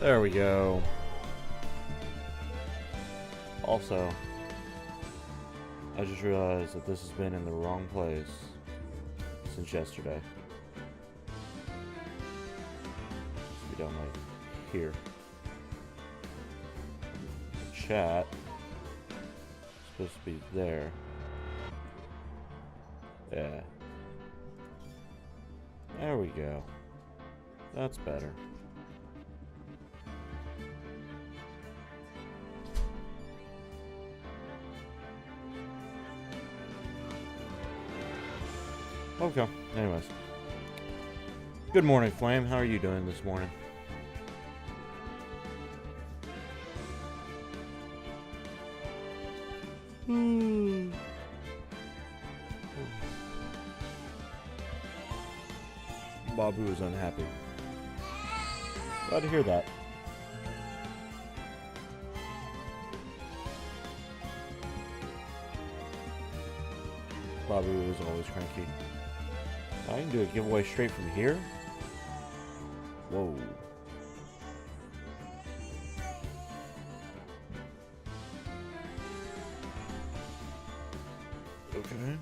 There we go. Also, I just realized that this has been in the wrong place since yesterday. Should be down like here. Chat. Supposed to be there. Yeah. There we go. That's better. Okay, anyways. Good morning, Flame. How are you doing this morning? Babu is unhappy. Glad to hear that. Babu is always cranky. I can do a giveaway straight from here? Whoa. Okay.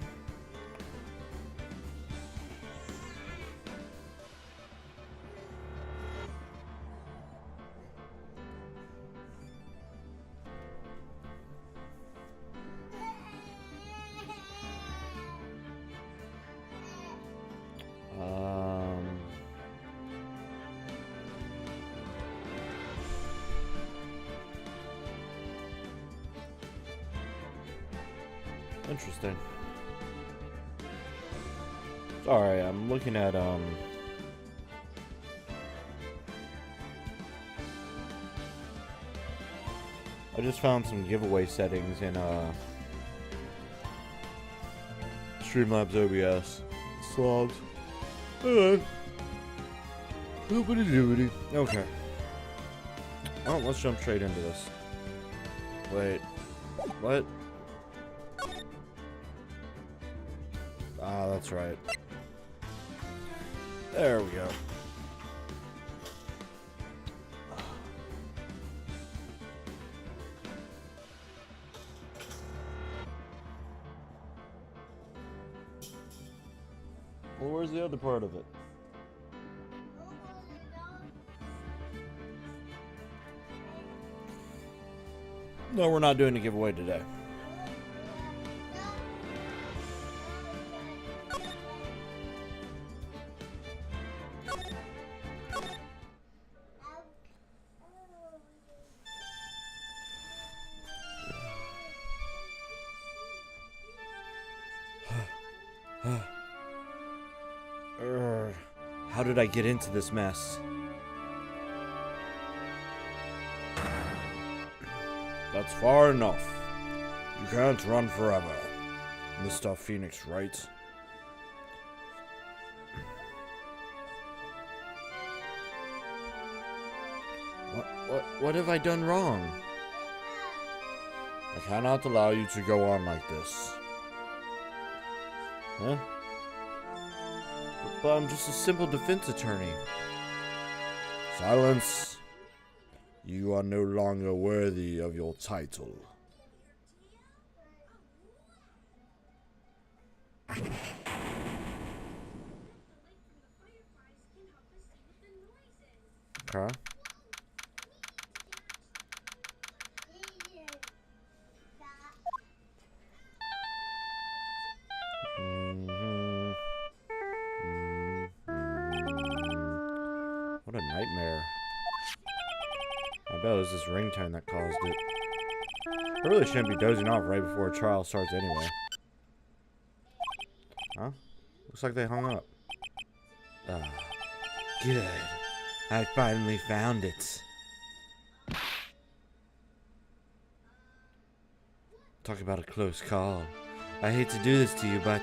Interesting. Sorry, I'm looking at I just found some giveaway settings in Streamlabs OBS. Slogs. Okay. Oh, let's jump straight into this. Wait. What? Ah, that's right. There we go. Well, where's the other part of it? No, we're not doing a giveaway today. How did I get into this mess? That's far enough. You can't run forever, Mr. Phoenix Wright. What have I done wrong? I cannot allow you to go on like this. Huh? But I'm just a simple defense attorney. Silence. You are no longer worthy of your title. Okay. What a nightmare. I bet it was this ringtone that caused it. I really shouldn't be dozing off right before a trial starts anyway. Huh? Looks like they hung up. Ah, good. I finally found it. Talk about a close call. I hate to do this to you, but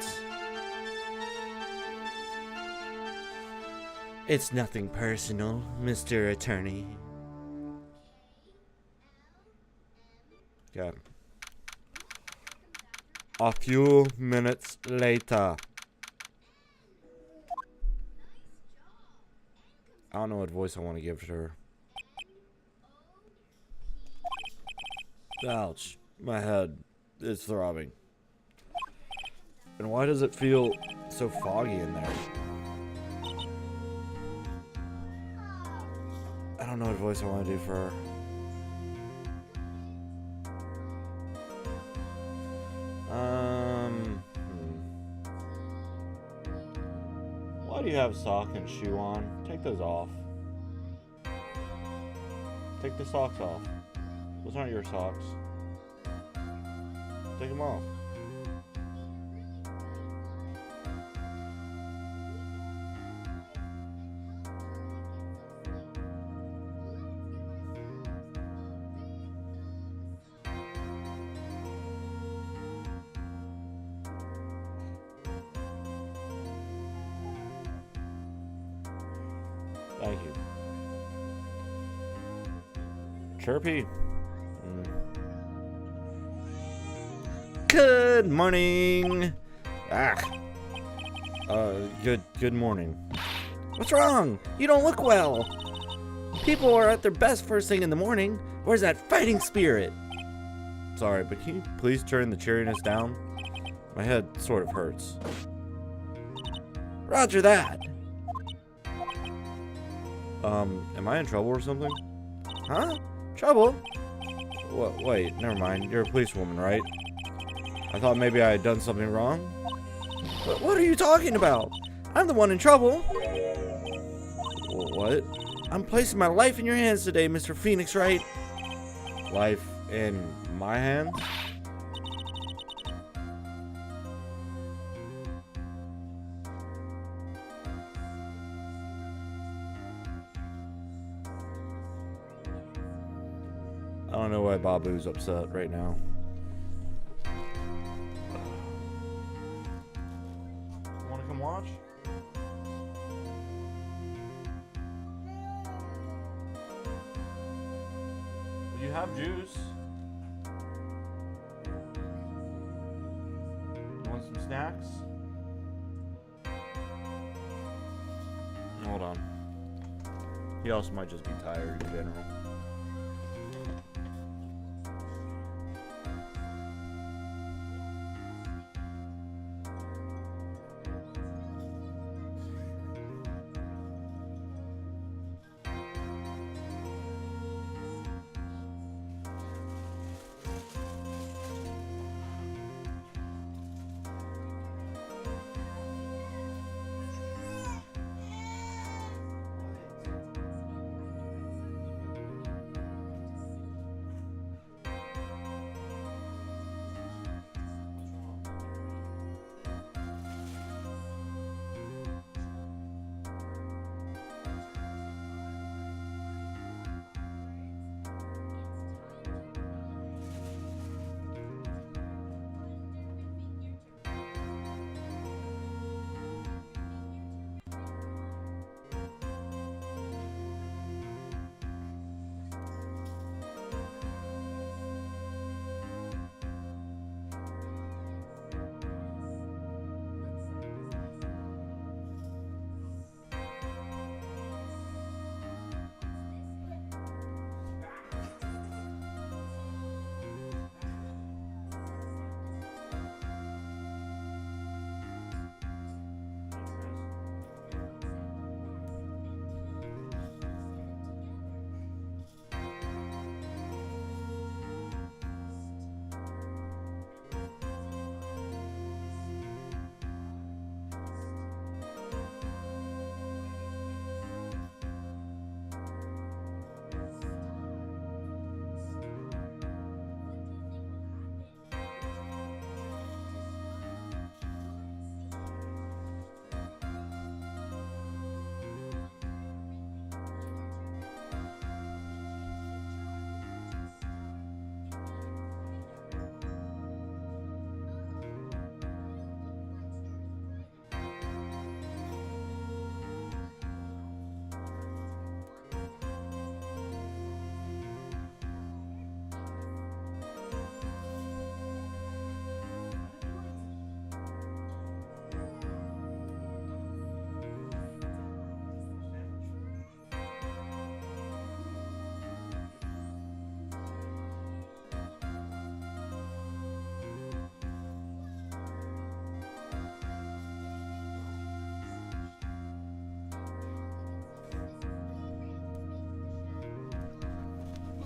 it's nothing personal, Mr. Attorney. Got him. A few minutes later. I don't know what voice I want to give to her. Ouch. My head is throbbing. And why does it feel so foggy in there? I don't know what voice I want to do for her. Why do you have sock and shoe on? Take those off. Take the socks off. Those aren't your socks. Take them off. Thank you. Chirpy. Good morning. Good morning. What's wrong? You don't look well. People are at their best first thing in the morning. Where's that fighting spirit? Sorry, but can you please turn the cheeriness down? My head sort of hurts. Roger that. Am I in trouble or something? Huh? Trouble? Wait, never mind. You're a policewoman, right? I thought maybe I had done something wrong. What are you talking about? I'm the one in trouble. What? I'm placing my life in your hands today, Mr. Phoenix Wright. Life in my hands? I don't know why Babu's upset right now. Want to come watch? You have juice. You want some snacks? Hold on. He also might just be tired in general.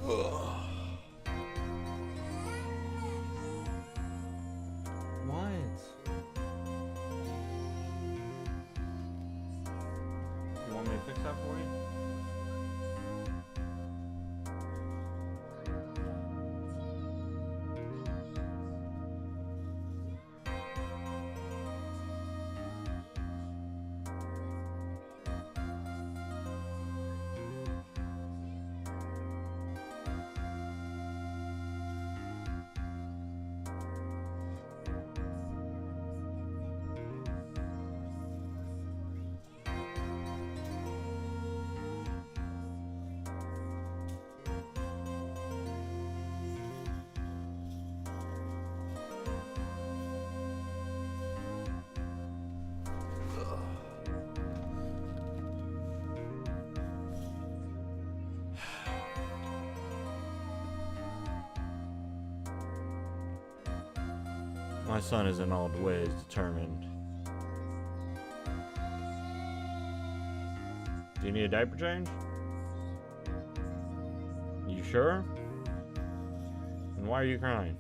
What? You want me to fix that for you? My son isn't all the ways determined. Do you need a diaper change? You sure? And why are you crying?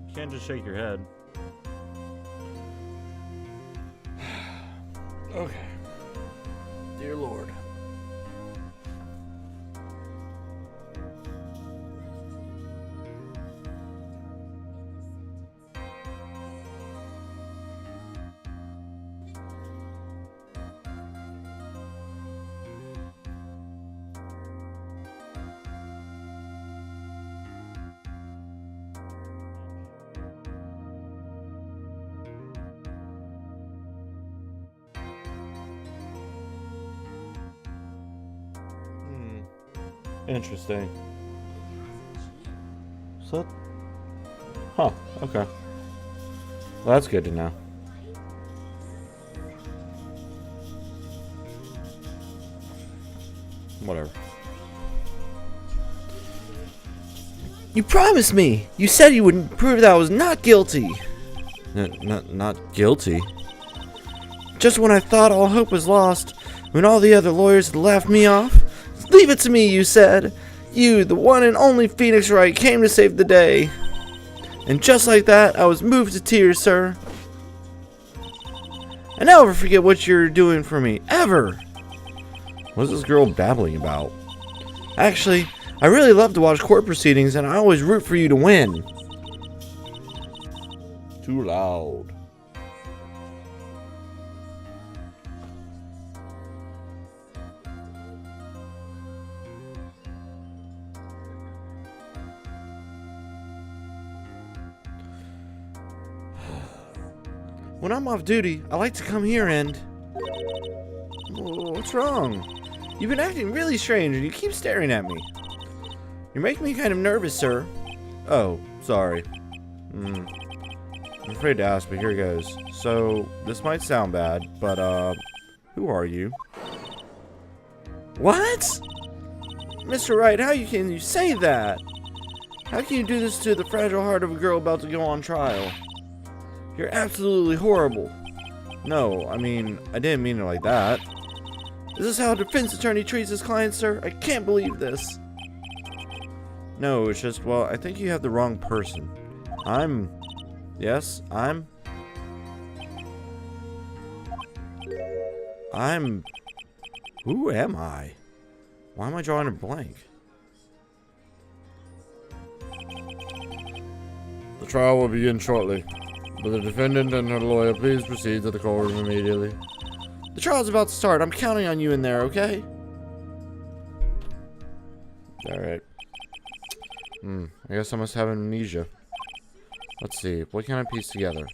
You can't just shake your head. Okay. Dear Lord. Interesting. So, huh, okay. Well, that's good to know. Whatever. You promised me! You said you would prove that I was not guilty! Not guilty? Just when I thought all hope was lost, when all the other lawyers had laughed me off, leave it to me, you said. You, the one and only Phoenix Wright, came to save the day. And just like that, I was moved to tears, sir. And I'll never forget what you're doing for me, ever. What's this girl babbling about? Actually, I really love to watch court proceedings, and I always root for you to win. Too loud. When I'm off duty, I like to come here and... What's wrong? You've been acting really strange and you keep staring at me. You're making me kind of nervous, sir. Oh, sorry. I'm afraid to ask, but here goes. So, this might sound bad, but, who are you? What? Mr. Wright, can you say that? How can you do this to the fragile heart of a girl about to go on trial? You're absolutely horrible. No, I mean, I didn't mean it like that. Is this how a defense attorney treats his client, sir? I can't believe this. No, it's just, well, I think you have the wrong person. Yes, who am I? Why am I drawing a blank? The trial will begin shortly. Will the defendant and her lawyer please proceed to the courtroom immediately? The trial's about to start. I'm counting on you in there, okay? Alright. I guess I must have amnesia. Let's see. What can I piece together?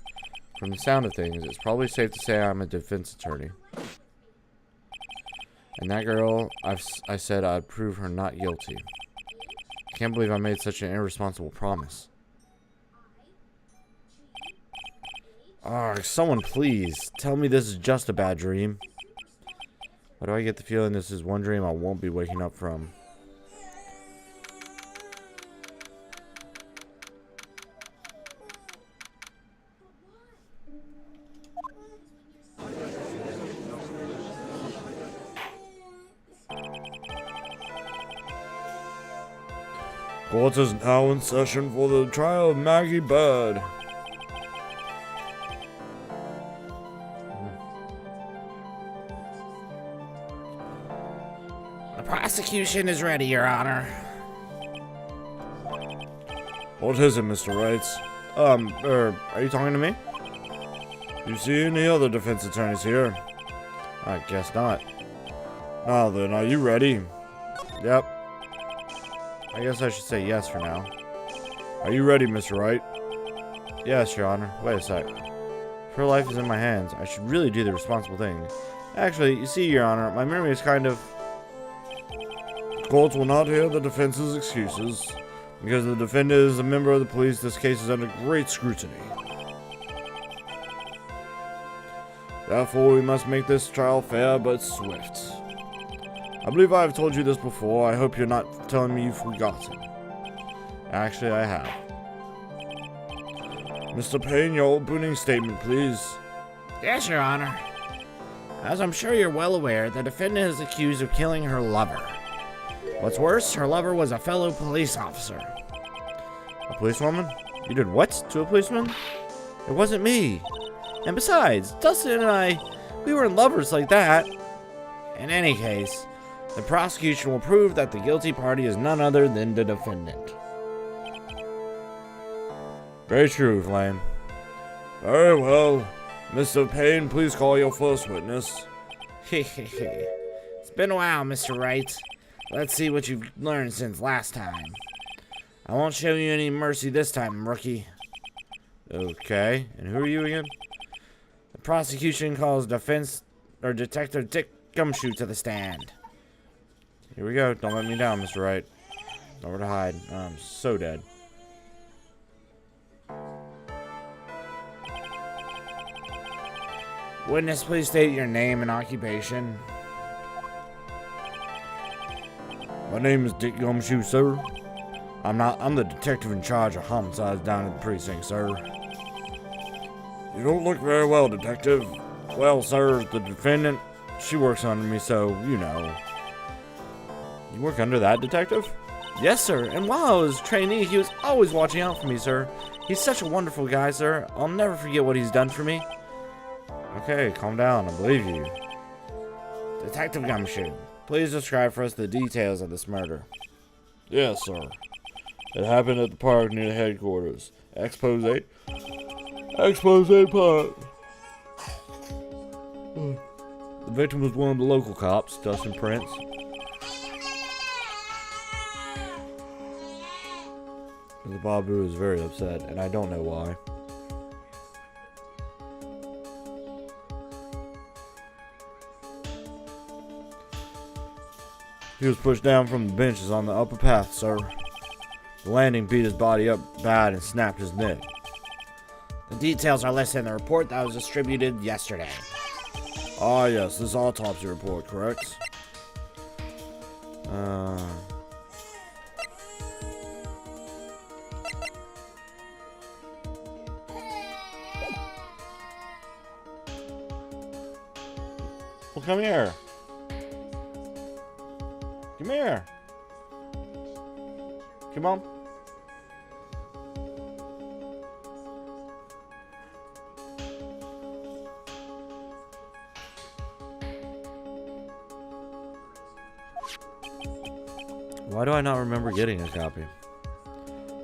From the sound of things, it's probably safe to say I'm a defense attorney. And that girl, I said I'd prove her not guilty. I can't believe I made such an irresponsible promise. Someone please, tell me this is just a bad dream. Why do I get the feeling this is one dream I won't be waking up from? Court is now in session for the trial of Maggie BYRDE. The prosecution is ready, Your Honor. What is it, Mr. Wright? Are you talking to me? Do you see any other defense attorneys here? I guess not. Now then, are you ready? Yep. I guess I should say yes for now. Are you ready, Mr. Wright? Yes, Your Honor. Wait a sec. If her life is in my hands, I should really do the responsible thing. Actually, you see, Your Honor, my memory is kind of... The courts will not hear the defense's excuses. Because the defendant is a member of the police, this case is under great scrutiny. Therefore, we must make this trial fair but swift. I believe I have told you this before. I hope you're not telling me you've forgotten. Actually, I have. Mr. Payne, your opening statement, please. Yes, Your Honor. As I'm sure you're well aware, the defendant is accused of killing her lover. What's worse, her lover was a fellow police officer. A policewoman? You did what to a policeman? It wasn't me. And besides, Dustin and I, we weren't lovers like that. In any case, the prosecution will prove that the guilty party is none other than the defendant. Very true, Flame. Very well. Mr. Payne, please call your first witness. It's been a while, Mr. Wright. Let's see what you've learned since last time. I won't show you any mercy this time, rookie. Okay, and who are you again? The prosecution calls Detective Dick Gumshoe to the stand. Here we go. Don't let me down, Mr. Wright. Nowhere to hide. I'm so dead. Witness, please state your name and occupation. My name is Dick Gumshoe, sir. I'm the detective in charge of homicides down at the precinct, sir. You don't look very well, detective. Well, sir, the defendant, she works under me, so, you know. You work under that detective? Yes, sir, and while I was trainee, he was always watching out for me, sir. He's such a wonderful guy, sir. I'll never forget what he's done for me. Okay, calm down, I believe you. Detective Gumshoe, please describe for us the details of this murder. Yes, sir. It happened at the park near the headquarters. Expose Park. The victim was one of the local cops, Dustin Prince. The Babu is very upset, and I don't know why. He was pushed down from the benches on the upper path, sir. The landing beat his body up bad and snapped his neck. The details are listed in the report that was distributed yesterday. Ah, yes, this autopsy report, correct? Well, come here. Come here. Come on. Why do I not remember getting a copy?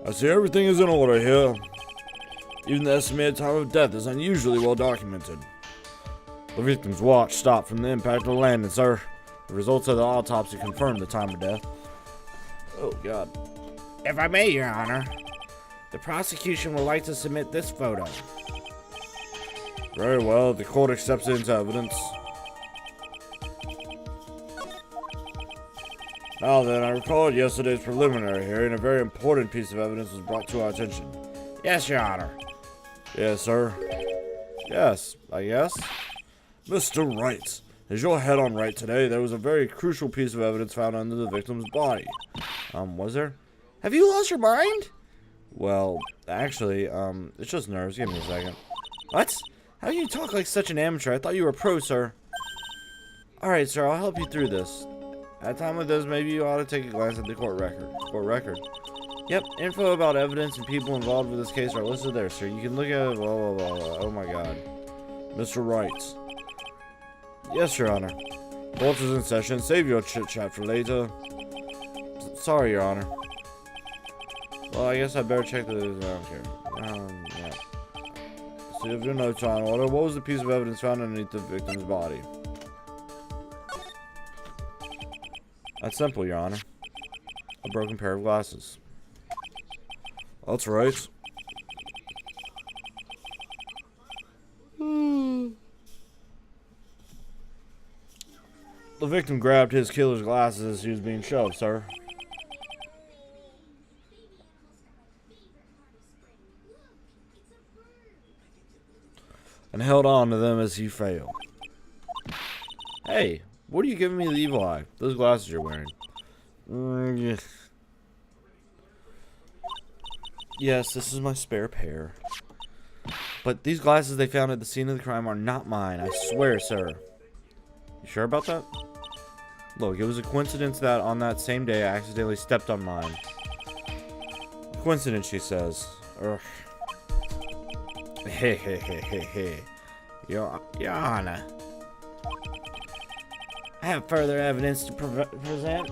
I see everything is in order here. Even the estimated time of death is unusually well documented. The victim's watch stopped from the impact of the landing, sir. The results of the autopsy confirmed the time of death. Oh, God. If I may, Your Honor, the prosecution would like to submit this photo. Very well. The court accepts it into evidence. Now then, I recall yesterday's preliminary hearing, a very important piece of evidence was brought to our attention. Yes, Your Honor. Yes, sir. Yes, I guess. Mr. Wright, is your head on right today? There was a very crucial piece of evidence found under the victim's body. Was there? Have you lost your mind? Well, actually, it's just nerves. Give me a second. What? How can you talk like such an amateur? I thought you were a pro, sir. Alright, sir, I'll help you through this. At a time like this, maybe you ought to take a glance at the court record. Yep, info about evidence and people involved with this case are listed there, sir. You can look at it, blah, blah, blah, blah. Oh my god. Mr. Wright. Yes, Your Honor. Court is in session. Save your chit-chat for later. Sorry, Your Honor. Well, I guess I better check the... I don't care. Yeah. So, if your notes are in order, what was the piece of evidence found underneath the victim's body? That's simple, Your Honor. A broken pair of glasses. That's right. The victim grabbed his killer's glasses as he was being shoved, sir. And held on to them as he fell. Hey, what are you giving me the evil eye? Those glasses you're wearing. Yeah. Yes, this is my spare pair. But these glasses they found at the scene of the crime are not mine, I swear, sir. You sure about that? Look, it was a coincidence that on that same day I accidentally stepped on mine. Coincidence, she says. Ugh. Hey, hey, hey, hey, hey. Your Honor. I have further evidence to present.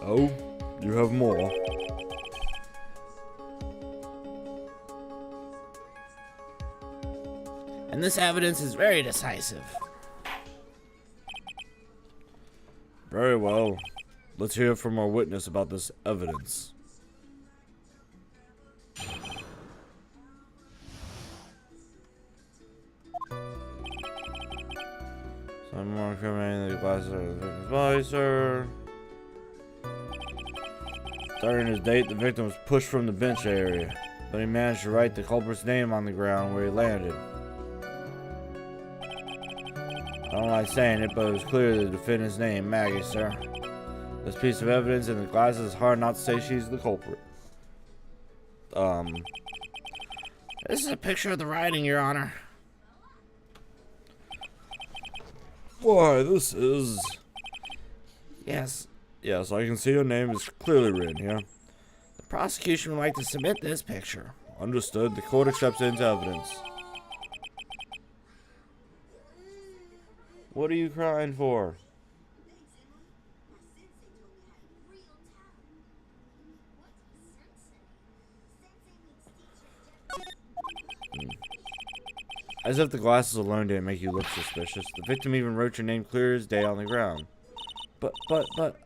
Oh, you have more. And this evidence is very decisive. Very well. Let's hear from our witness about this evidence. Some more incriminating the glasses are the victim's body, sir. During his date, the victim was pushed from the bench area, but he managed to write the culprit's name on the ground where he landed. I don't like saying it, but it was clear the defendant's name, Maggie, sir. This piece of evidence in the glasses is hard not to say she's the culprit. This is a picture of the writing, Your Honor. Why, this is... Yes. Yes, I can see your name is clearly written here. The prosecution would like to submit this picture. Understood. The court accepts it into evidence. What are you crying for? As if the glasses alone didn't make you look suspicious. The victim even wrote your name clear as day on the ground. But,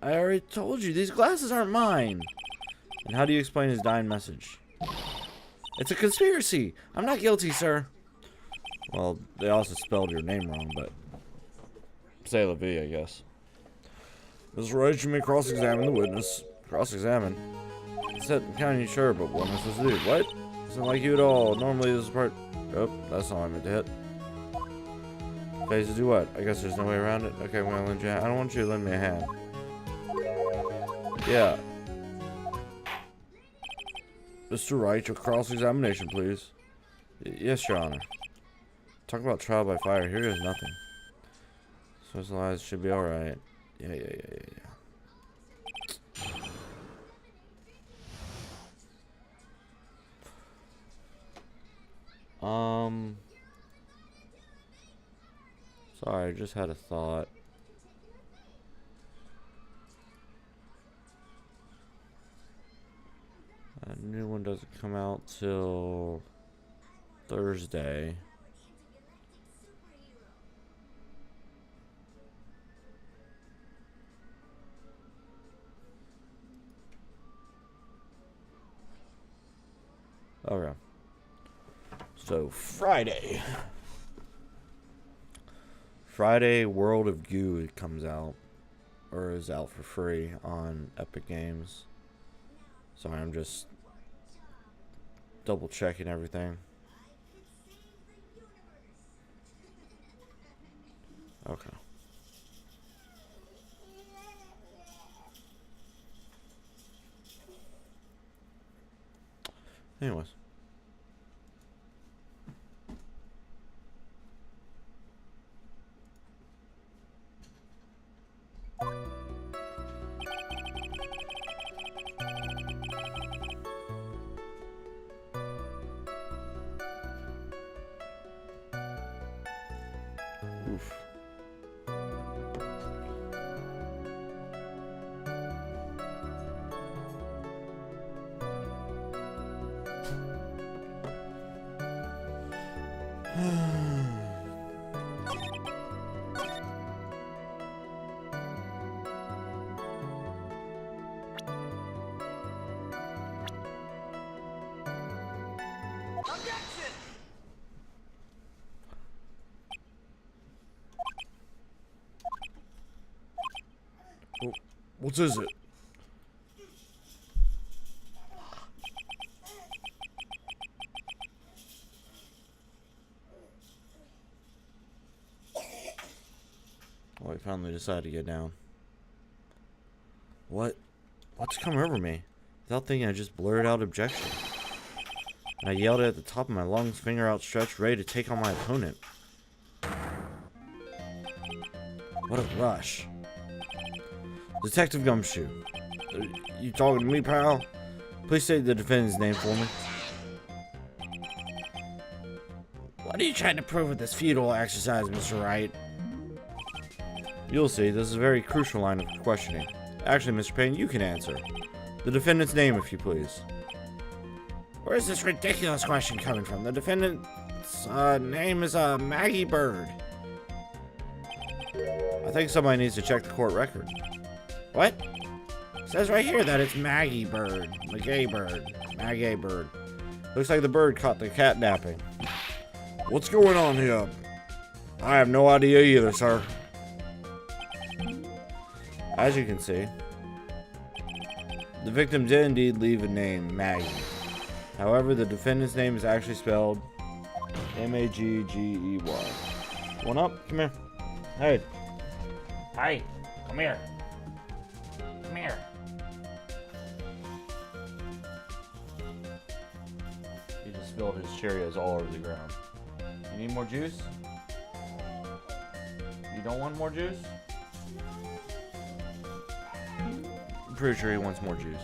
I already told you, these glasses aren't mine. And how do you explain his dying message? It's a conspiracy. I'm not guilty, sir. Well, they also spelled your name wrong, but... Say la vie, I guess. Mr. Wright, you may cross-examine the witness. Cross-examine? I said, I'm kind of sure, but what am I supposed to do? What? Doesn't like you at all. Normally this is part... Oh, that's not what I meant to hit. Phase to do what? I guess there's no way around it. Okay, I'm gonna lend you a hand. I don't want you to lend me a hand. Yeah. Mr. Wright, your cross-examination, please. Yes, Your Honor. Talk about trial by fire. Here is nothing. Socialized should be alright. Yeah. Sorry, I just had a thought. A new one doesn't come out till Thursday. Okay. So Friday, World of Goo comes out, or is out for free on Epic Games. Sorry, I'm just double checking everything. Okay. Anyways. What is it? Oh, I finally decided to get down. What's come over me? Without thinking, I just blurted out objection. And I yelled it at the top of my lungs, finger outstretched, ready to take on my opponent. What a rush. Detective Gumshoe. You talking to me, pal? Please state the defendant's name for me. What are you trying to prove with this futile exercise, Mr. Wright? You'll see, this is a very crucial line of questioning. Actually, Mr. Payne, you can answer. The defendant's name, if you please. Where is this ridiculous question coming from? The defendant's name is Maggie Bird. I think somebody needs to check the court record. What? It says right here that it's Maggie Bird. Maggie Bird. Maggie Bird. Looks like the bird caught the cat napping. What's going on here? I have no idea either, sir. As you can see, the victim did indeed leave a name, Maggie. However, the defendant's name is actually spelled M-A-G-G-E-Y. One up, come here. Hey. Hey, come here. Come here. He just spilled his Cheerios all over the ground. You need more juice? You don't want more juice? I'm pretty sure he wants more juice.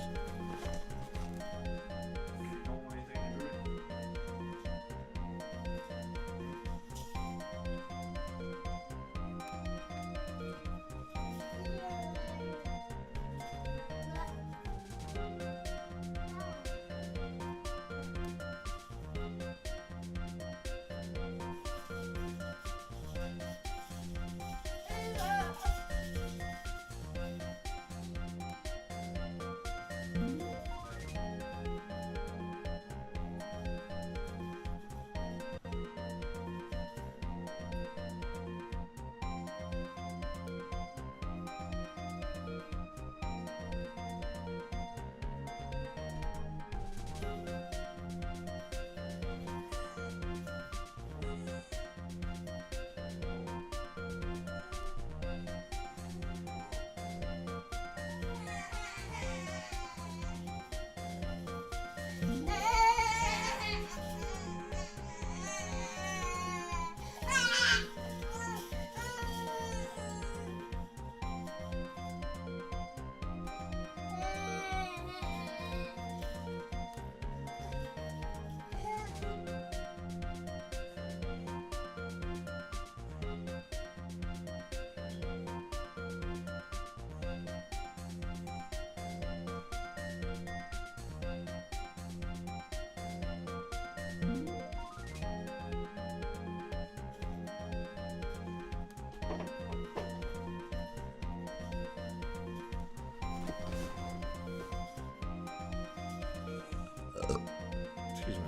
Excuse me.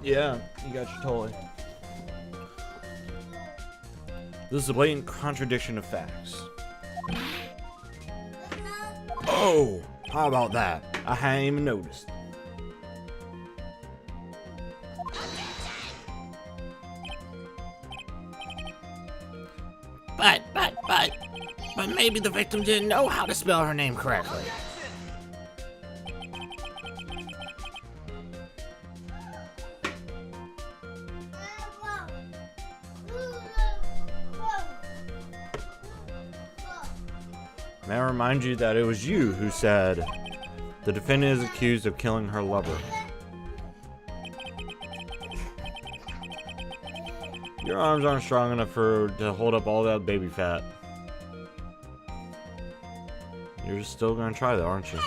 Yeah, you got your toy. This is a blatant contradiction of facts. Oh, how about that? I hadn't even noticed. But maybe the victim didn't know how to spell her name correctly. May I remind you that it was you who said the defendant is accused of killing her lover. Your arms aren't strong enough to hold up all that baby fat. You're still gonna try that, aren't you?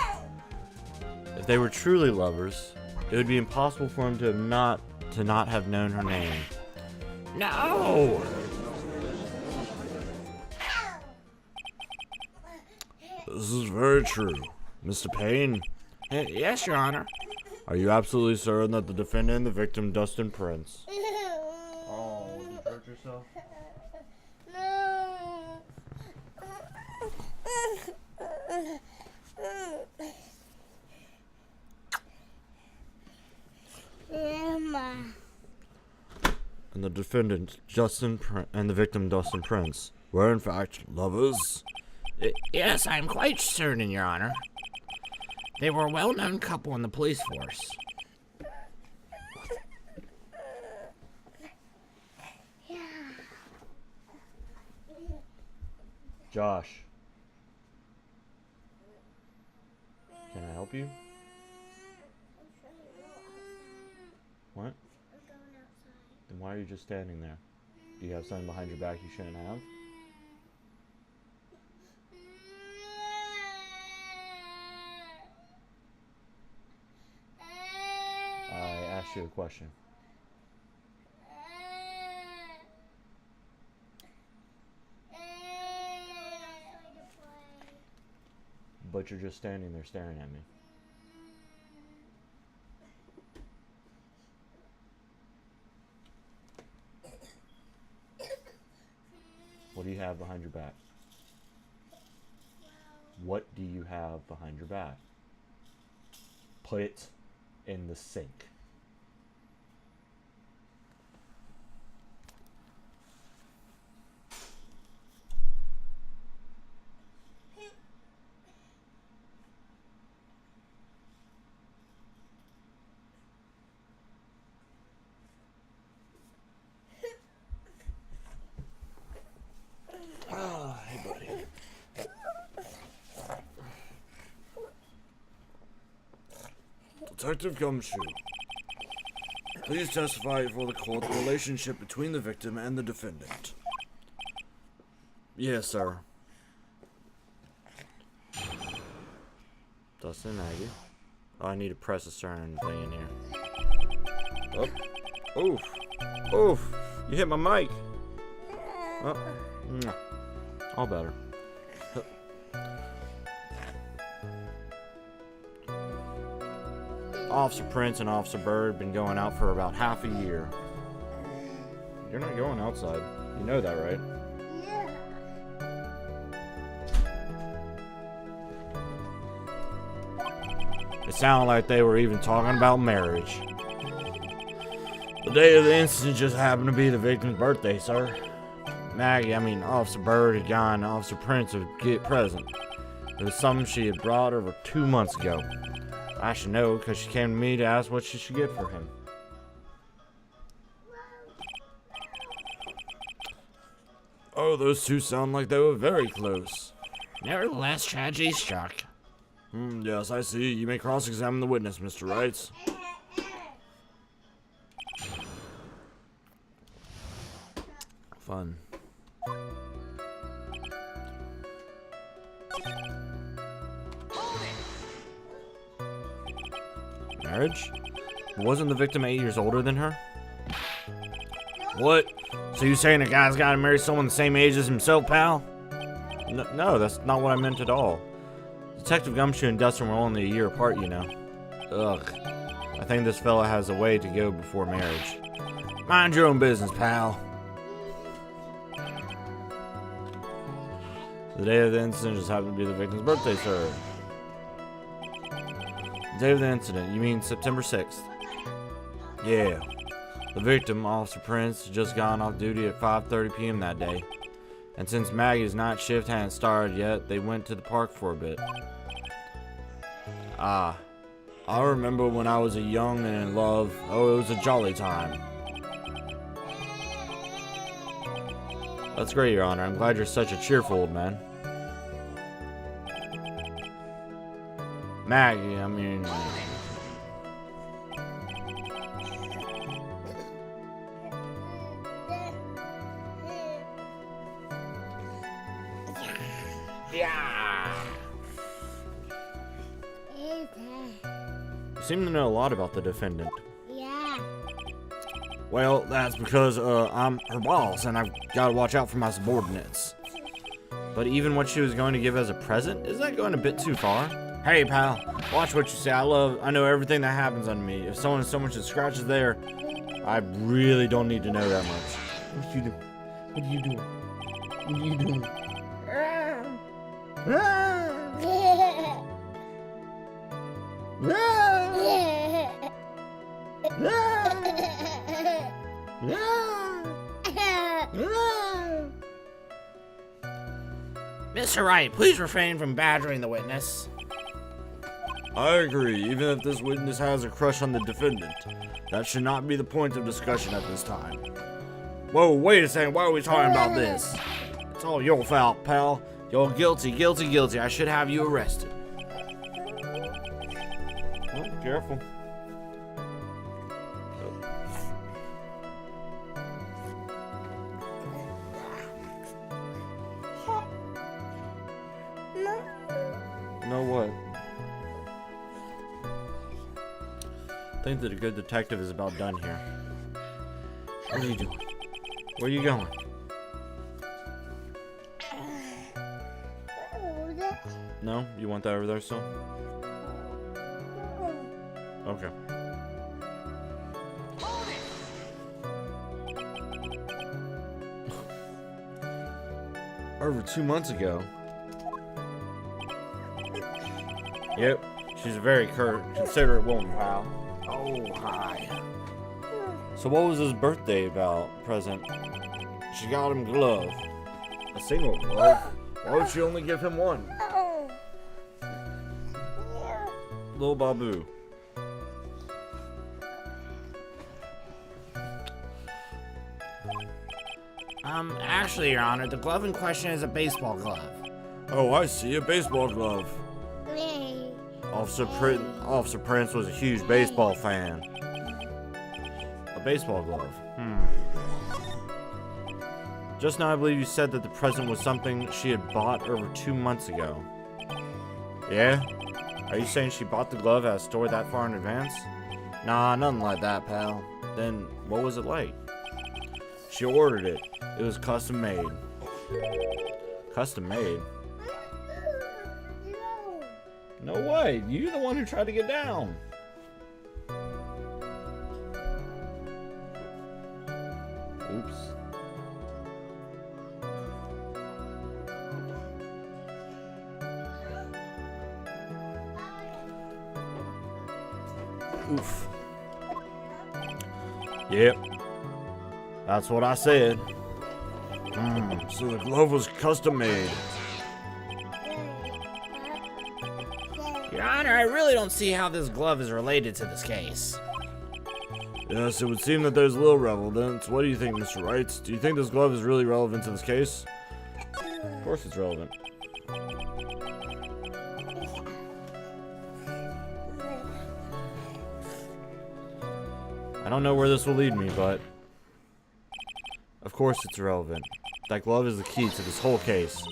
If they were truly lovers, it would be impossible for him to not have known her name. No! This is very true. Mr. Payne, Yes, Your Honor. are you absolutely certain that the defendant and the victim, Dustin Prince? Oh, you hurt yourself? And the defendant, and the victim, Dustin Prince, were in fact lovers? Yes, I'm quite certain, Your Honor. They were a well-known couple in the police force. Josh. Can I help you? What? Then why are you just standing there? Do you have something behind your back you shouldn't have? I asked you a question. But you're just standing there staring at me. What do you have behind your back? What do you have behind your back? Put it in the sink. Hey, buddy. Detective Gumshoe, please testify before the court the relationship between the victim and the defendant. Yes, sir. Dustin, Maggie. Oh, I need to press a certain thing in here. Oh. Oof. Oof. You hit my mic. Oh. All better. Officer Prince and Officer BYRDE been going out for about half a year. You're not going outside. You know that, right? It sounded like they were even talking about marriage. The day of the incident just happened to be the victim's birthday, sir. Officer BYRDE had gone Officer Prince to get present. It was something she had brought over 2 months ago. I should know because she came to me to ask what she should get for him. Oh, those two sound like they were very close. Nevertheless, tragedy struck. Yes, I see. You may cross-examine the witness, Mr. Wright. Fun. Marriage? Wasn't the victim 8 years older than her? What? So you saying a guy's gotta marry someone the same age as himself, pal? No, that's not what I meant at all. Detective Gumshoe and Dustin were only a year apart, you know. Ugh. I think this fella has a way to go before marriage. Mind your own business, pal. The day of the incident just happened to be the victim's birthday, sir. The day of the incident, you mean September 6th? Yeah. The victim, Officer Prince, had just gone off duty at 5:30 p.m. that day. And since Maggie's night shift hadn't started yet, they went to the park for a bit. I remember when I was young and in love. Oh, it was a jolly time. That's great, Your Honor. I'm glad you're such a cheerful old man. Maggie, Yeah. seem to know a lot about the defendant. Yeah. Well, that's because I'm her boss and I've got to watch out for my subordinates. But even what she was going to give as a present, is that going a bit too far? Hey, pal, watch what you say. I know everything that happens on me. If someone so much as scratches there, I really don't need to know that much. What you do? What are you doing? What are you doing? Mr. Wright, please refrain from badgering the witness. I agree, even if this witness has a crush on the defendant. That should not be the point of discussion at this time. Whoa, wait a second, why are we talking about this? It's all your fault, pal. You're guilty, guilty, guilty. I should have you arrested. Oh, careful. Know what? I think that a good detective is about done here. What are you doing? Where are you going? No? You want that over there still? Okay. Over 2 months ago. Yep, she's a very considerate woman, pal. Oh, hi. So what was his birthday present? She got him a glove. A single glove? Why would she only give him one? Little Babu. Actually, Your Honor, the glove in question is a baseball glove. Oh, I see, a baseball glove. Officer Prince was a huge baseball fan. A baseball glove. Just now I believe you said that the present was something she had bought over 2 months ago. Yeah? Are you saying she bought the glove at a store that far in advance? Nah, nothing like that, pal. Then, what was it like? She ordered it. It was custom made. Custom made? No way. You're the one who tried to get down. Oops. Oof. Yep. That's what I said. So the glove was custom made. Your Honor, I really don't see how this glove is related to this case. Yes, it would seem that there's little relevance. What do you think, Mr. Wright? Do you think this glove is really relevant to this case? Of course it's relevant. I don't know where this will lead me, but of course it's relevant. That glove is the key to this whole case.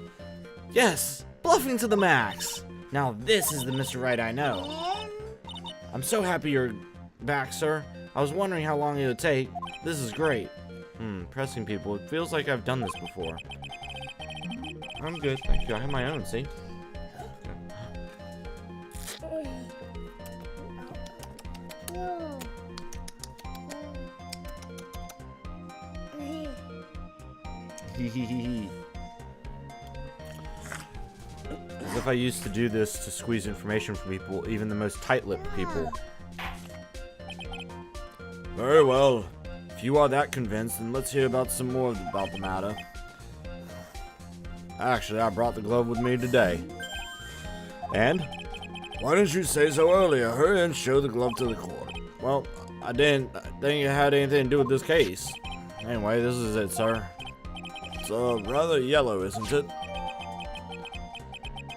Yes! Bluffing to the max! Now this is the Mr. Wright I know. I'm so happy you're back, sir. I was wondering how long it would take. This is great. Pressing people. It feels like I've done this before. I'm good, thank you. I have my own, see? As if I used to do this to squeeze information from people, even the most tight-lipped people. Very well. If you are that convinced, then let's hear about some more about the matter. Actually, I brought the glove with me today. And? Why didn't you say so earlier? Hurry and show the glove to the court. Well, I didn't think it had anything to do with this case. Anyway, this is it, sir. It's rather yellow, isn't it?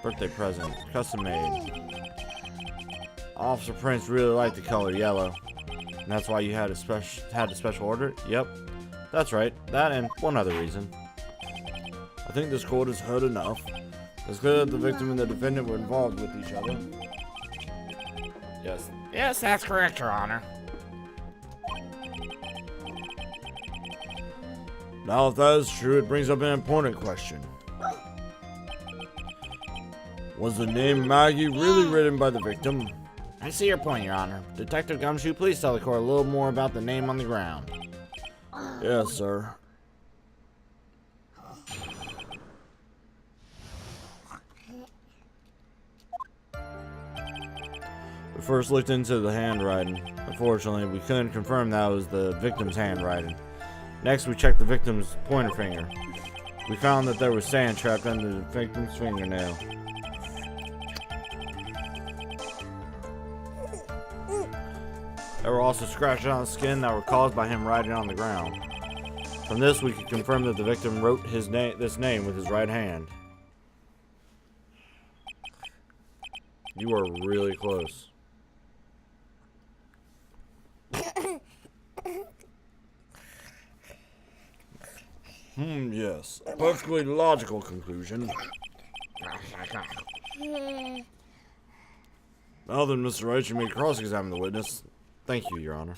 Birthday present, custom made. Officer Prince really liked the color yellow, and that's why you had a special order. Yep, that's right. That and one other reason. I think this court has heard enough. It's clear that the victim and the defendant were involved with each other. Yes, Yes, that's correct, Your Honor. Now, if that is true, it brings up an important question. Was the name Maggie really written by the victim? I see your point, Your Honor. Detective Gumshoe, please tell the court a little more about the name on the ground. Yes, sir. We first looked into the handwriting. Unfortunately, we couldn't confirm that was the victim's handwriting. Next, we checked the victim's pointer finger. We found that there was sand trapped under the victim's fingernail. There were also scratches on the skin that were caused by him writing on the ground. From this, we could confirm that the victim wrote this name with his right hand. You are really close. Yes. A perfectly logical conclusion. Now then, Mr. Wright, you may cross-examine the witness. Thank you, Your Honor.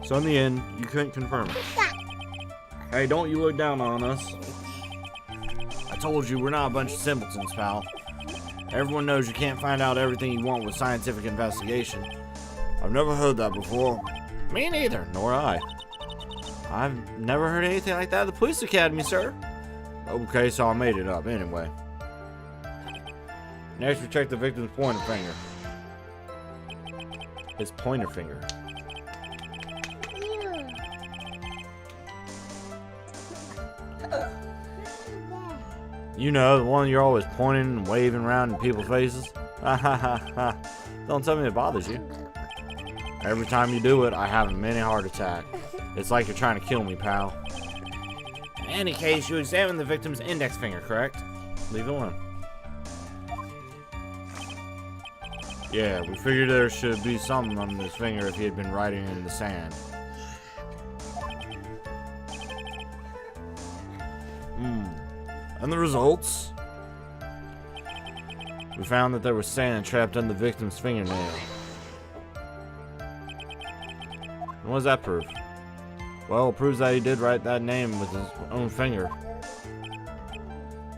So in the end, you couldn't confirm it. Hey, don't you look down on us. I told you we're not a bunch of simpletons, pal. Everyone knows you can't find out everything you want with scientific investigation. I've never heard that before. Me neither. Nor I. I've never heard anything like that at the police academy, sir. Okay, so I made it up anyway. Next, we checked the victim's pointer finger. His pointer finger. You know, the one you're always pointing and waving around in people's faces. Don't tell me it bothers you. Every time you do it, I have a mini heart attack. It's like you're trying to kill me, pal. In any case, you examined the victim's index finger, correct? Leave it alone. Yeah, we figured there should be something on his finger if he had been writing in the sand. And the results? We found that there was sand trapped on the victim's fingernail. And what does that prove? Well, it proves that he did write that name with his own finger.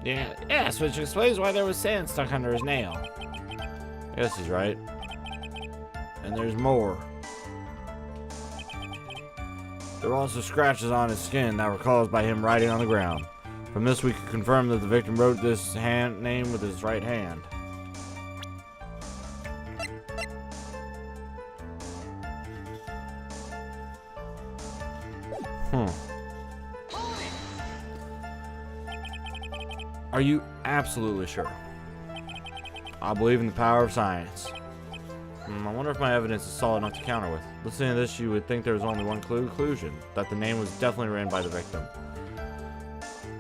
Yes, which explains why there was sand stuck under his nail. Yes, he's right. And there's more. There were also scratches on his skin that were caused by him writing on the ground. From this, we could confirm that the victim wrote this name with his right hand. Are you absolutely sure? I believe in the power of science. I wonder if my evidence is solid enough to counter with. Listening to this, you would think there was only one conclusion, that the name was definitely written by the victim.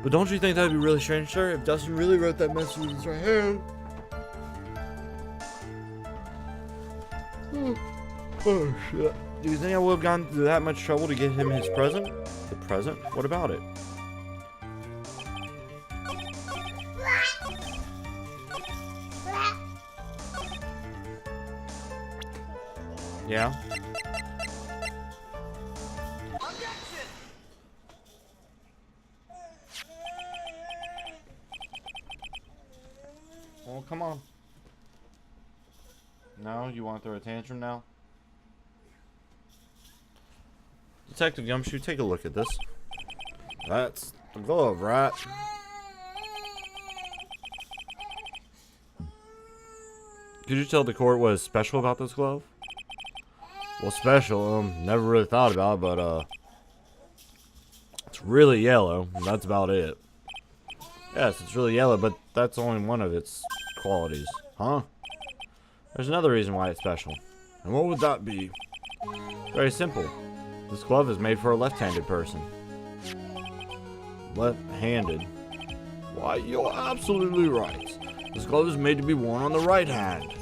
But don't you think that would be really strange, sir, if Dustin really wrote that message with his right hand? Oh, shit. Do you think I would have gone through that much trouble to get him his present? The present? What about it? Yeah? Well, come on. No, you want to throw a tantrum now? Detective Gumshoe, take a look at this. That's the glove, right? Could you tell the court what is special about this glove? Well, special, never really thought about it, but, it's really yellow, and that's about it. Yes, it's really yellow, but that's only one of its qualities. Huh? There's another reason why it's special. And what would that be? Very simple. This glove is made for a left-handed person. Left-handed? Why, you're absolutely right. This glove is made to be worn on the right hand.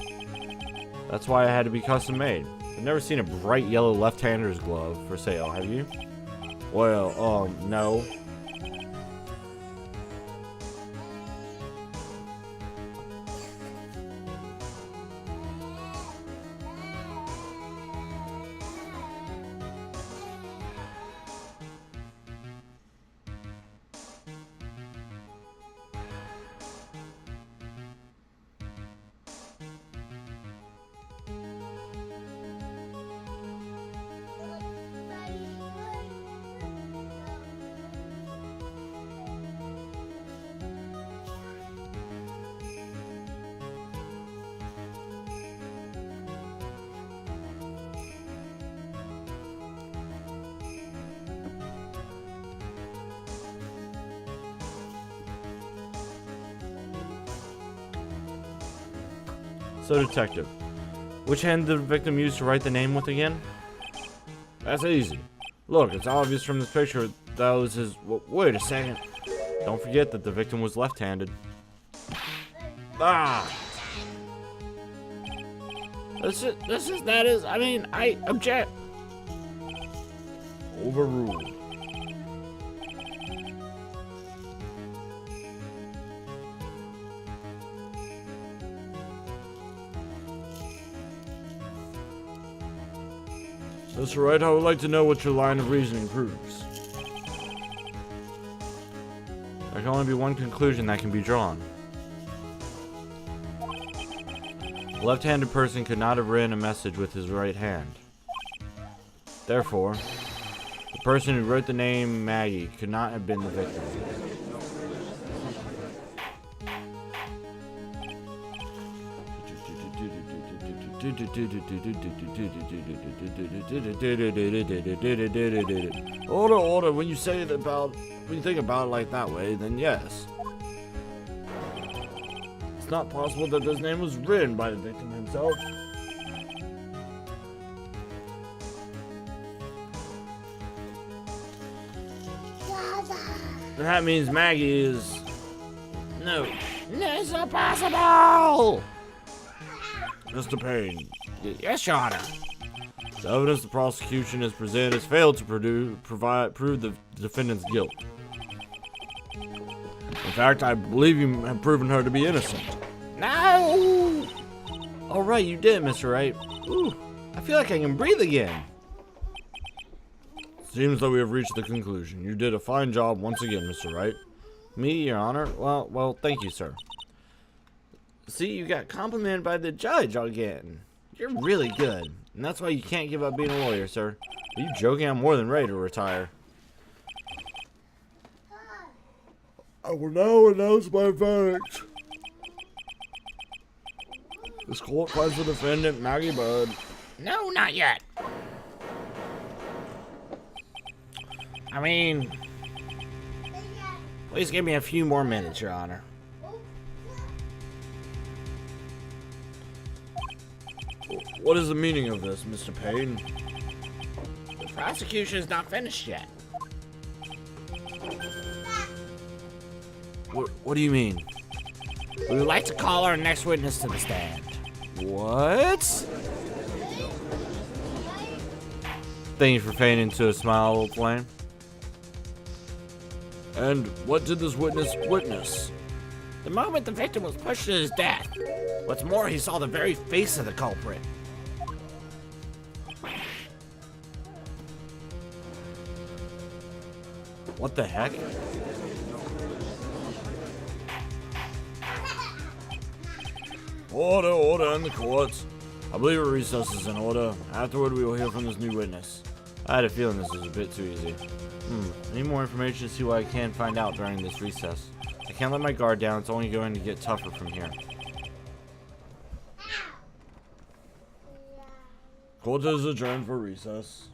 That's why it had to be custom made. I've never seen a bright yellow left-hander's glove for sale, have you? Well, no. So, detective, which hand did the victim use to write the name with again? That's easy. Look, it's obvious from this picture that was his... Wait a second. Don't forget that the victim was left-handed. Ah! I object. Overruled. Mr. Wright, I would like to know what your line of reasoning proves. There can only be one conclusion that can be drawn. A left-handed person could not have written a message with his right hand. Therefore, the person who wrote the name Maggie could not have been the victim. Order. When you think about it like that way, then yes. It's not possible that this name was written by the victim himself. Then that means Maggie is... No. It's impossible! Mr. Payne, Yes, Your Honor. the evidence the prosecution has presented has failed to prove the defendant's guilt. In fact, I believe you have proven her to be innocent. No! All right, you did, Mr. Wright. Ooh, I feel like I can breathe again. Seems that we have reached the conclusion. You did a fine job once again, Mr. Wright. Me, Your Honor? Well, thank you, sir. See, you got complimented by the judge again. You're really good, and that's why you can't give up being a lawyer, sir. Are you joking? I'm more than ready to retire. I will now announce my verdict. This court finds the defendant, Maggie BYRDE. No, not yet. I mean, please give me a few more minutes, Your Honor. What is the meaning of this, Mr. Payne? The prosecution is not finished yet. What do you mean? We would like to call our next witness to the stand. What? Thank you for feigning into a smile, old flame. And what did this witness witness? The moment the victim was pushed to his death. What's more, he saw the very face of the culprit. What the heck? Order in the courts. I believe a recess is in order. Afterward, we will hear from this new witness. I had a feeling this was a bit too easy. Need more information to see what I can find out during this recess. I can't let my guard down. It's only going to get tougher from here. Court is adjourned for recess.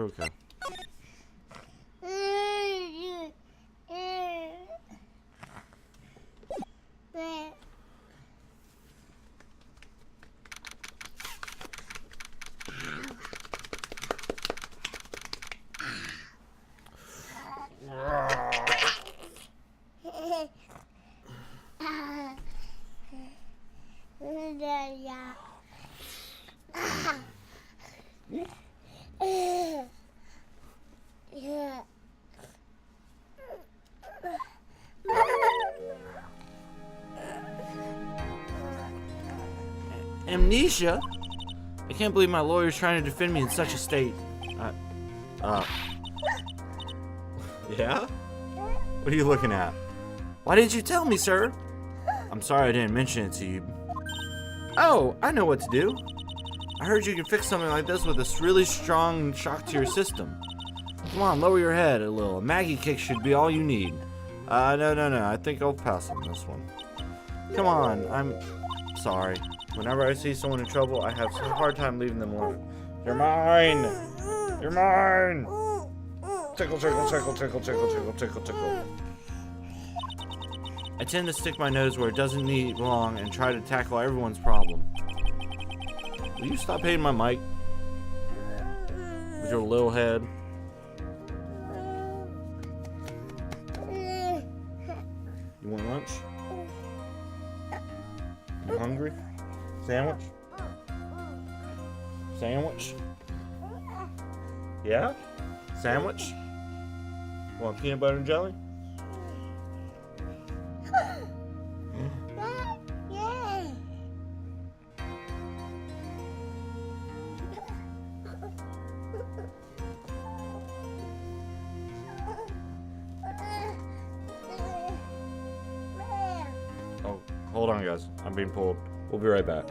You're okay. Amnesia? I can't believe my lawyer's trying to defend me in such a state. Yeah? What are you looking at? Why didn't you tell me, sir? I'm sorry I didn't mention it to you. Oh, I know what to do. I heard you can fix something like this with a really strong shock to your system. Come on, lower your head a little. A Maggie kick should be all you need. No. I think I'll pass on this one. Come on, I'm sorry. Whenever I see someone in trouble, I have such a hard time leaving them alone. You're mine! You're mine! Tickle, tickle, tickle, tickle, tickle, tickle, tickle, tickle. I tend to stick my nose where it doesn't belong and try to tackle everyone's problem. Will you stop hitting my mic? With your little head. You want lunch? You hungry? Sandwich? Sandwich? Yeah? Sandwich? Want peanut butter and jelly? Oh, hold on guys. I'm being pulled. We'll be right back.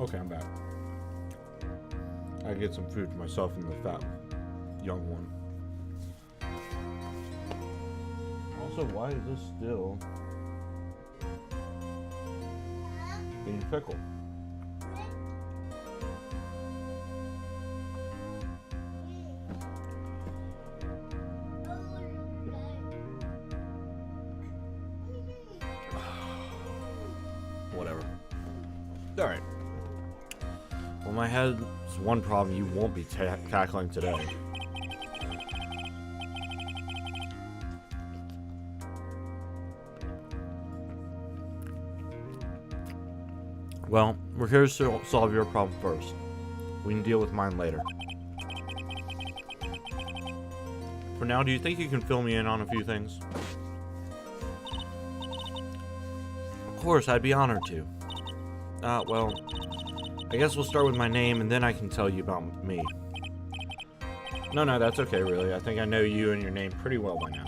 Okay, I'm back. I get some food for myself and the fat young one. Also, why is this still being pickled? Whatever. Alright. Well, my head's one problem you won't be tackling today. Well, we're here to solve your problem first. We can deal with mine later. For now, do you think you can fill me in on a few things? Of course, I'd be honored to. Well, I guess we'll start with my name and then I can tell you about me. No, that's okay, really. I think I know you and your name pretty well by now.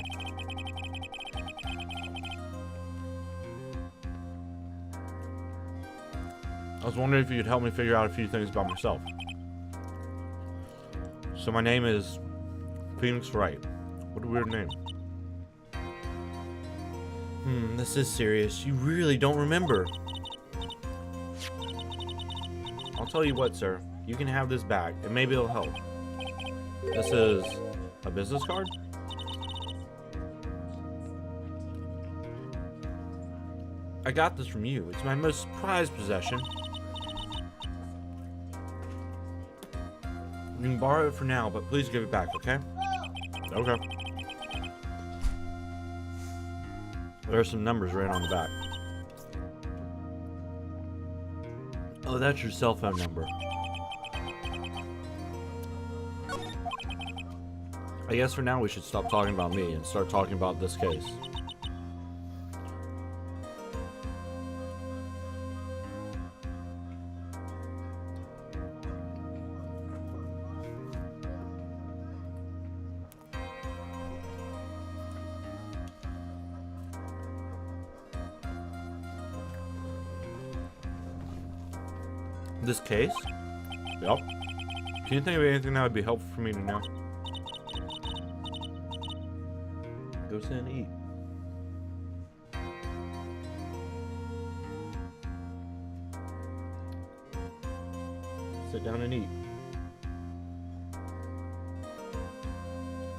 I was wondering if you could help me figure out a few things about myself. So my name is Phoenix Wright. What a weird name. This is serious. You really don't remember. I'll tell you what, sir. You can have this back, and maybe it'll help. This is a business card? I got this from you. It's my most prized possession. You can borrow it for now, but please give it back, okay? Okay. There are some numbers right on the back. Oh, that's your cell phone number. I guess for now we should stop talking about me and start talking about this case. This case? Yep. Can you think of anything that would be helpful for me to know? Go sit and eat. Sit down and eat.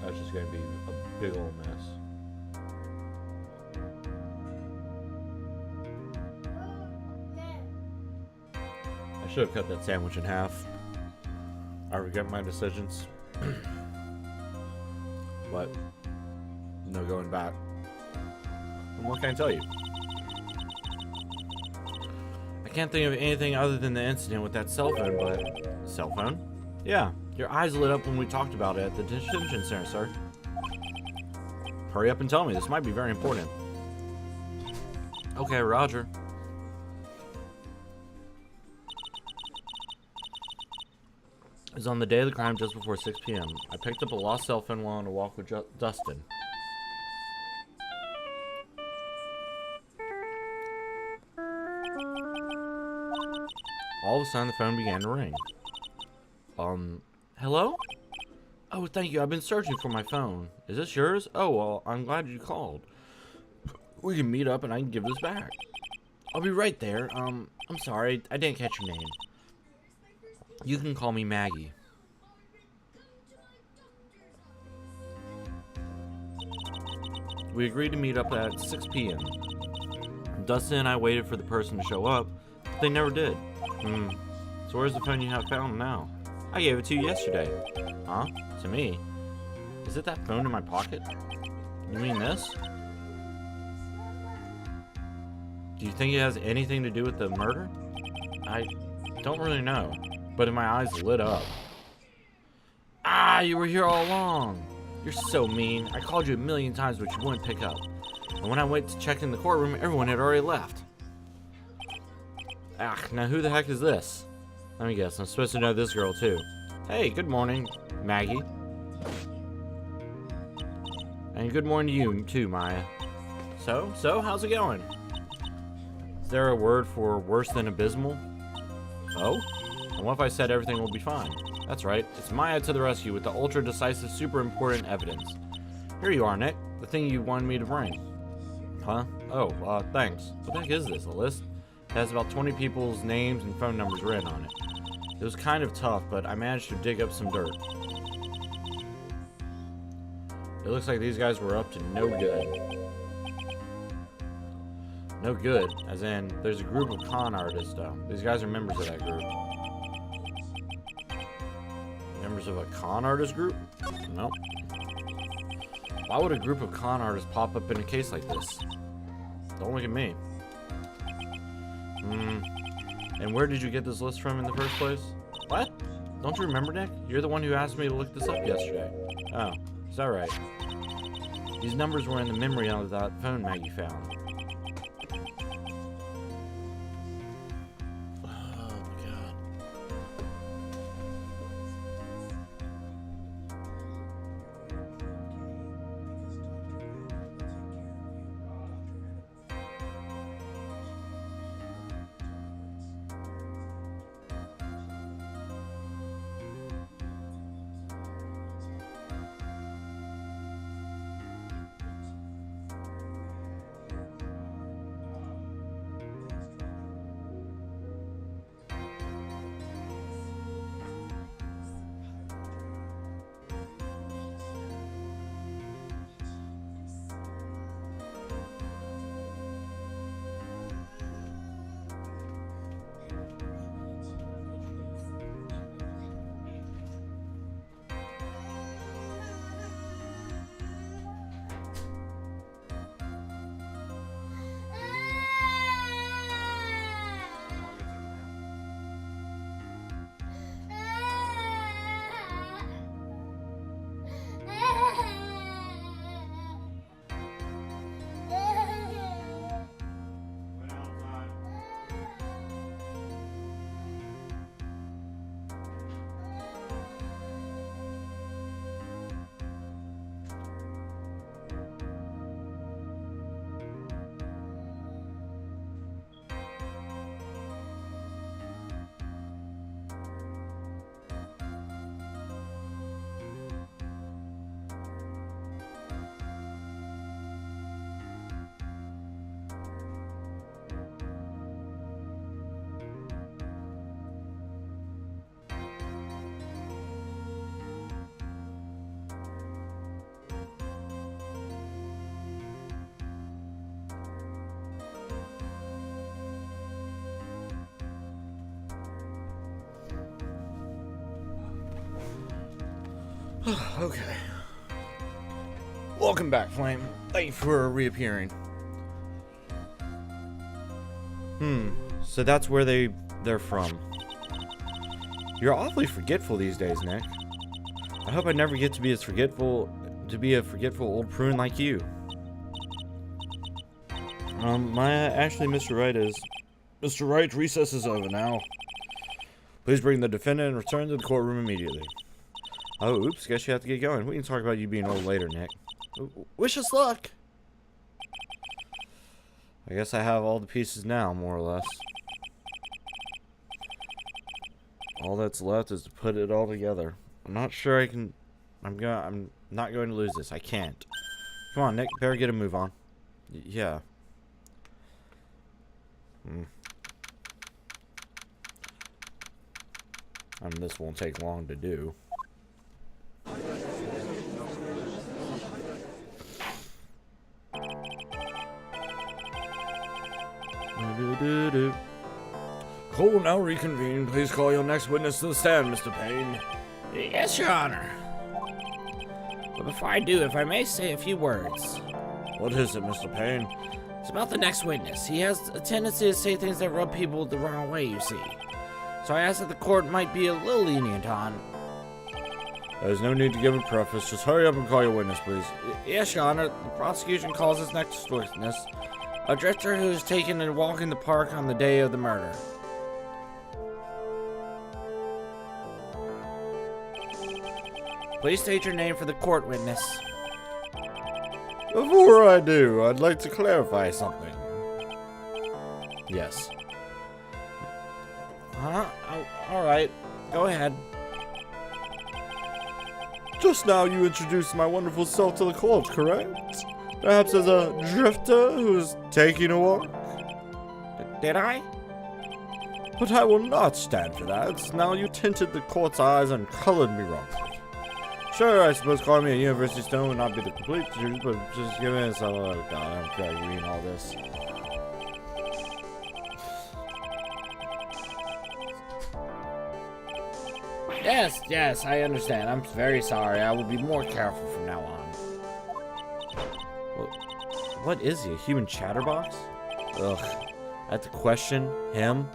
That's just gonna be a big old mess. I should have cut that sandwich in half. I regret my decisions. But no going back. And what can I tell you? I can't think of anything other than the incident with that cell phone, but... Cell phone? Yeah, your eyes lit up when we talked about it at the detention center, sir. Hurry up and tell me, this might be very important. Okay, Roger. It was on the day of the crime just before 6 p.m. I picked up a lost cell phone while on a walk with Dustin. All of a sudden, the phone began to ring. Hello? Oh, thank you. I've been searching for my phone. Is this yours? Oh, well, I'm glad you called. We can meet up and I can give this back. I'll be right there. I'm sorry. I didn't catch your name. You can call me Maggie. We agreed to meet up at 6 p.m. Dustin and I waited for the person to show up, but they never did. So where's the phone you have found now? I gave it to you yesterday. Huh? To me? Is it that phone in my pocket? You mean this? Do you think it has anything to do with the murder? I don't really know, but my eyes lit up. Ah, you were here all along. You're so mean. I called you a million times, but you wouldn't pick up. And when I went to check in the courtroom, everyone had already left. Ah, now who the heck is this? Let me guess, I'm supposed to know this girl too. Hey, good morning, Maggie. And good morning to you too, Maya. So, how's it going? Is there a word for worse than abysmal? Oh? And what if I said everything will be fine? That's right, it's Maya to the rescue with the ultra-decisive, super important evidence. Here you are, Nick. The thing you wanted me to bring. Huh? Oh, thanks. What the heck is this, a list? It has about 20 people's names and phone numbers written on it. It was kind of tough, but I managed to dig up some dirt. It looks like these guys were up to no good. No good, as in, there's a group of con artists, though. These guys are members of that group. Members of a con artist group? Nope. Why would a group of con artists pop up in a case like this? Don't look at me. And where did you get this list from in the first place? What? Don't you remember, Nick? You're the one who asked me to look this up yesterday. Oh, is that right? These numbers were in the memory of that phone Maggie found. Okay. Welcome back, Flame. Thank you for reappearing. So that's where they're from. You're awfully forgetful these days, Nick. I hope I never get to be a forgetful old prune like you. Actually, Mr. Wright is... Mr. Wright, recess is over now. Please bring the defendant and return to the courtroom immediately. Oh, oops, guess you have to get going. We can talk about you being old later, Nick. Wish us luck! I guess I have all the pieces now, more or less. All that's left is to put it all together. I'm not sure I can... I'm not going to lose this. I can't. Come on, Nick. Better get a move on. Yeah. This won't take long to do. Court will now reconvene. Please call your next witness to the stand, Mr. Payne. Yes, Your Honor. But before I do, if I may say a few words. What is it, Mr. Payne? It's about the next witness. He has a tendency to say things that rub people the wrong way, you see. So I ask that the court might be a little lenient on. There's no need to give a preface. Just hurry up and call your witness, please. Yes, Your Honor. The prosecution calls his next witness a drifter who was taken a walk in the park on the day of the murder. Please state your name for the court witness. Before I do, I'd like to clarify something. Yes. Huh? Oh, alright. Go ahead. Just now you introduced my wonderful self to the court, correct? Perhaps as a drifter who's taking a walk? Did I? But I will not stand for that. Now you tinted the court's eyes and colored me wrongly. Sure, I suppose calling me a university stone would not be the complete truth, but just give me some... Oh god, I'm trying to read all this. Yes, I understand. I'm very sorry. I will be more careful from now on. What is he, a human chatterbox? Ugh, I have to question him?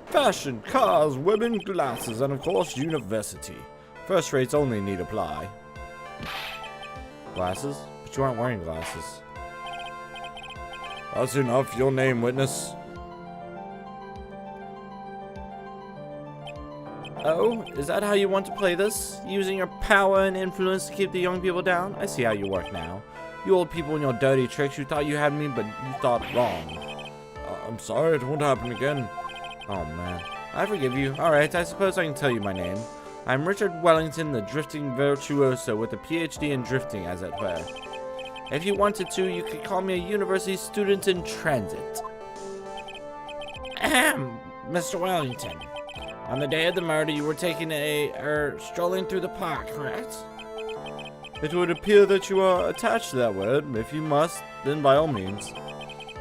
Fashion, cars, women, glasses, and of course, university. First rates only need apply. Glasses? But you aren't wearing glasses. That's enough. Your name, witness. Oh, is that how you want to play this? Using your power and influence to keep the young people down? I see how you work now. You old people and your dirty tricks, you thought you had me, but you thought wrong. I'm sorry, it won't happen again. Oh man, I forgive you. Alright, I suppose I can tell you my name. I'm Richard Wellington, the drifting virtuoso with a PhD in drifting, as it were. If you wanted to, you could call me a university student in transit. Ahem, Mr. Wellington. On the day of the murder, you were taking strolling through the park, correct? It would appear that you are attached to that word. If you must, then by all means.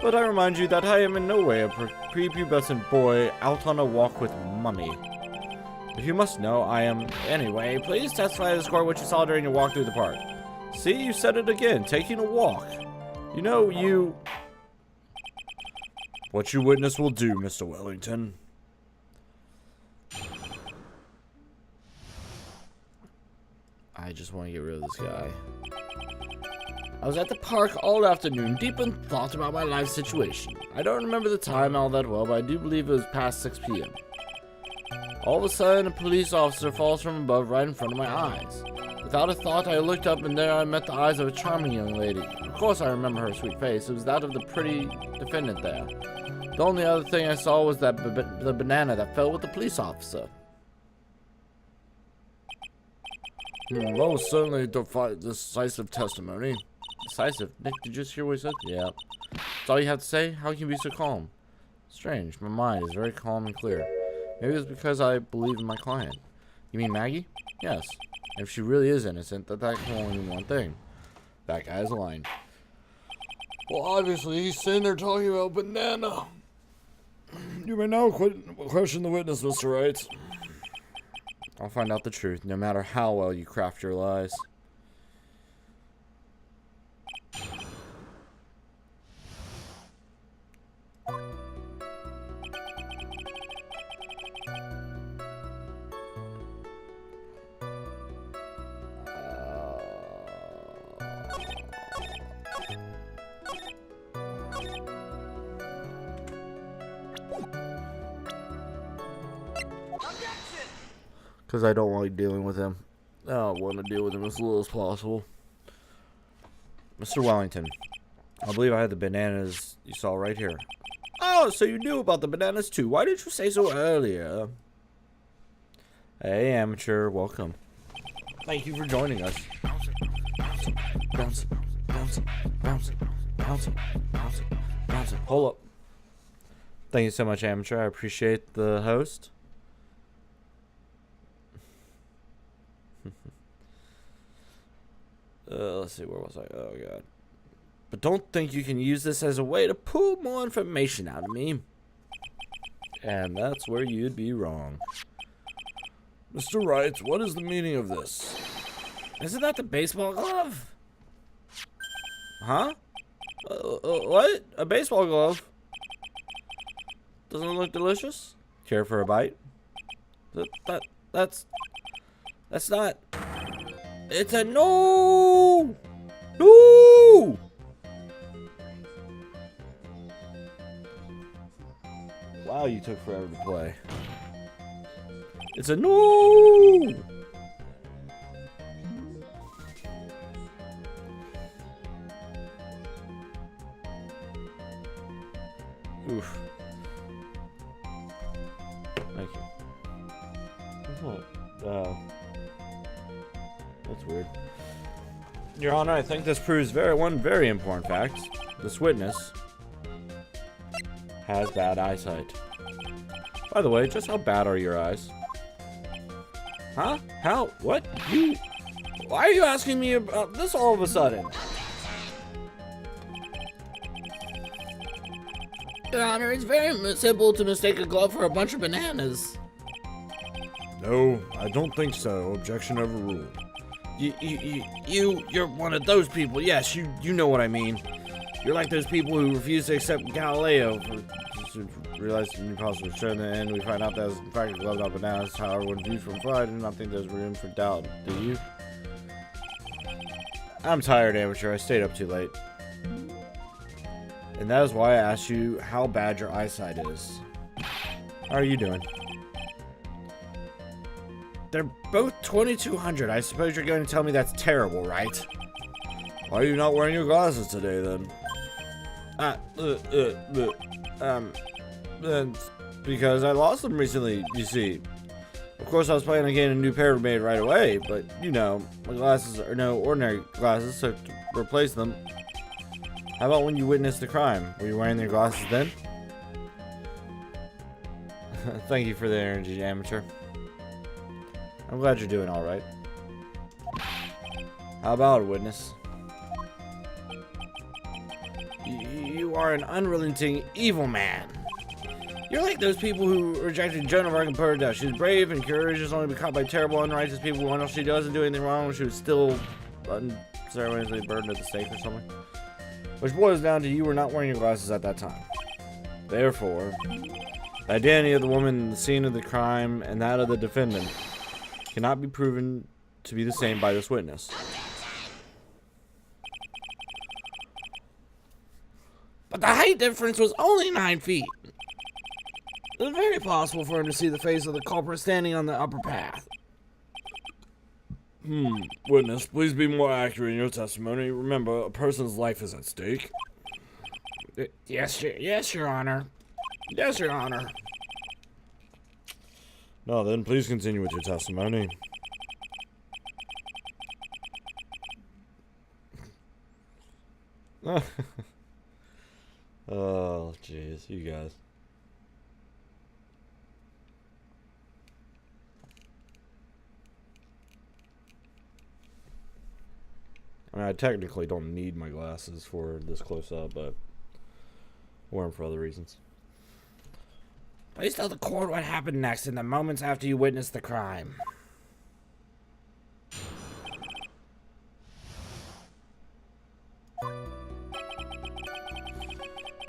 But I remind you that I am in no way a prepubescent boy out on a walk with Mummy. If you must know, I am... Anyway, please testify to this court what you saw during your walk through the park. See, you said it again, taking a walk. You know, you... What you witness will do, Mr. Wellington. I just want to get rid of this guy. I was at the park all afternoon, deep in thought about my life situation. I don't remember the time all that well, but I do believe it was past 6 p.m. All of a sudden, a police officer falls from above right in front of my eyes. Without a thought, I looked up and there I met the eyes of a charming young lady. Of course I remember her sweet face. It was that of the pretty defendant there. The only other thing I saw was that the banana that fell with the police officer. Well, certainly decisive testimony. Decisive? Nick, did you just hear what he said? Yeah. That's all you have to say? How can you be so calm? Strange. My mind is very calm and clear. Maybe it's because I believe in my client. You mean Maggie? Yes. If she really is innocent, that can only mean one thing. That guy's lying. Well, obviously, he's sitting there talking about banana. You may now question the witness, Mr. Wright. I'll find out the truth, no matter how well you craft your lies. Because I don't like dealing with him. I want to deal with him as little as possible. Mr. Wellington, I believe I had the bananas you saw right here. Oh, so you knew about the bananas too. Why didn't you say so earlier? Hey, amateur, welcome. Thank you for joining us. Bounce, bounce, bounce, bounce, bounce, bounce. Hold up. Thank you so much, amateur. I appreciate the host. Let's see, where was I? Oh, God. But don't think you can use this as a way to pull more information out of me. And that's where you'd be wrong. Mr. Wright, what is the meaning of this? Isn't that the baseball glove? Huh? What? A baseball glove? Doesn't it look delicious? Care for a bite? That's not... It's a no! No! Wow, you took forever to play. It's a no! Oof. Thank you. That's weird. Your Honor, I think this proves one very important fact. This witness has bad eyesight. By the way, just how bad are your eyes? Huh? How? What? You? Why are you asking me about this all of a sudden? Your Honor, it's very simple to mistake a glove for a bunch of bananas. No, I don't think so. Objection overruled. You're one of those people. Yes, you know what I mean. You're like those people who refuse to accept Galileo for realize the new possible show. In the end, we find out that it's in fact a glove, not bananas. However, when viewed from afar, I do not think there's room for doubt. Do you? I'm tired, amateur. I stayed up too late. And that is why I asked you how bad your eyesight is. How are you doing? They're both 2200. I suppose you're going to tell me that's terrible, right? Why are you not wearing your glasses today, then? Because I lost them recently, you see. Of course, I was planning on getting a new pair made right away, but, you know, my glasses are no ordinary glasses, so to replace them. How about when you witnessed the crime? Were you wearing your glasses then? Thank you for the energy, amateur. I'm glad you're doing alright. How about it, witness? You are an unrelenting evil man. You're like those people who rejected Joan of Arc and put her to death. She was brave and courageous, only to be caught by terrible, unrighteous people who know she doesn't do anything wrong when she was still unceremoniously burned at the stake or something. Which boils down to you were not wearing your glasses at that time. Therefore, the identity of the woman in the scene of the crime and that of the defendant cannot be proven to be the same by this witness. But the height difference was only 9 feet. It was very possible for him to see the face of the culprit standing on the upper path. Witness, please be more accurate in your testimony. Remember, a person's life is at stake. Yes, Your Honor. Yes, Your Honor. No, then please continue with your testimony. Oh, jeez, you guys. I mean, I technically don't need my glasses for this close up, but I wear them for other reasons. Please tell the court what happened next in the moments after you witnessed the crime.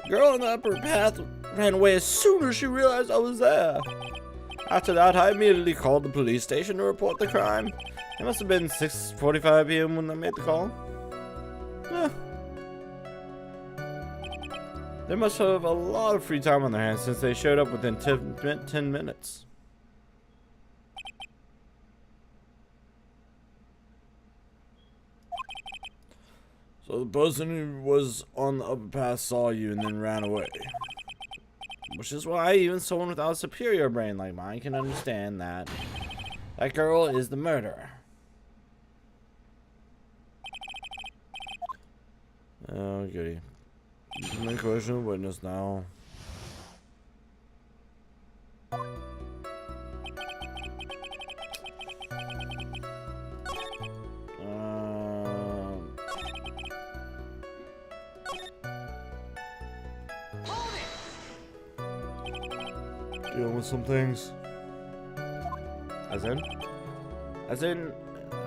The girl on the upper path ran away as soon as she realized I was there. After that, I immediately called the police station to report the crime. It must have been 6:45 p.m. when I made the call. Eh. They must have a lot of free time on their hands since they showed up within 10 minutes. So the person who was on the upper path saw you and then ran away. Which is why even someone without a superior brain like mine can understand that that girl is the murderer. Oh, goody. You can make question of witness now. Dealing with some things. As in,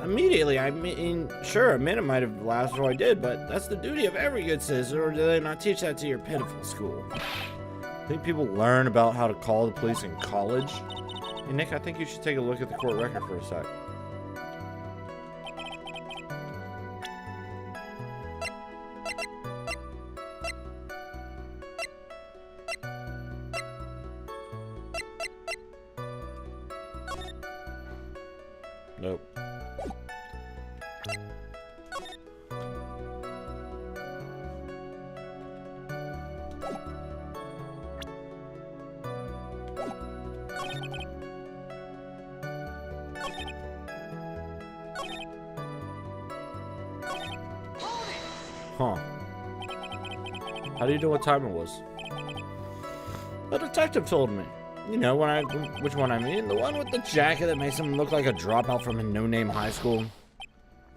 immediately. I mean, sure, a minute might have lasted before I did, but that's the duty of every good citizen, or do they not teach that to your pitiful school? I think people learn about how to call the police in college. Hey, Nick, I think you should take a look at the court record for a sec. Nope. Huh. How do you know what time it was? The detective told me. You know which one I mean? The one with the jacket that makes him look like a dropout from a no-name high school.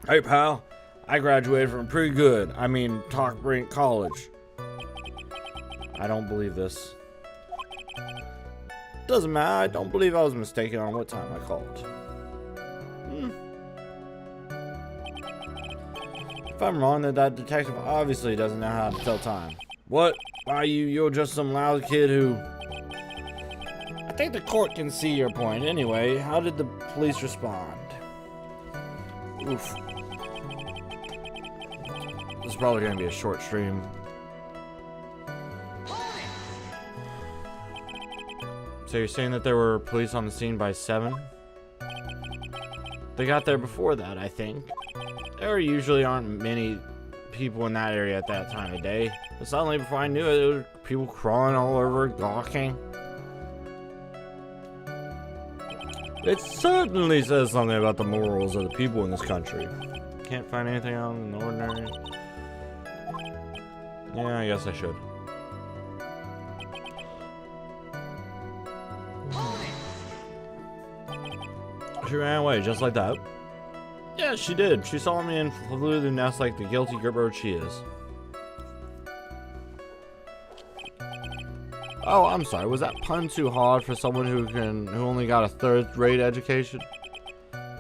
Hey, pal. I graduated from pretty good. I mean, Talkbrink College. I don't believe this. Doesn't matter. I don't believe I was mistaken on what time I called. If I'm wrong, then that detective obviously doesn't know how to tell time. What? Why you're just some loud kid who... I think the court can see your point. Anyway, how did the police respond? Oof. This is probably going to be a short stream. So you're saying that there were police on the scene by 7? They got there before that, I think. There usually aren't many people in that area at that time of day. But suddenly, before I knew it, there were people crawling all over, gawking. It certainly says something about the morals of the people in this country. Can't find anything out in the ordinary. Yeah, I guess I should. She ran away just like that. Yeah, she did. She saw me and flew through the nest like the guilty bird she is. Oh, I'm sorry. Was that pun too hard for someone who only got a third-rate education?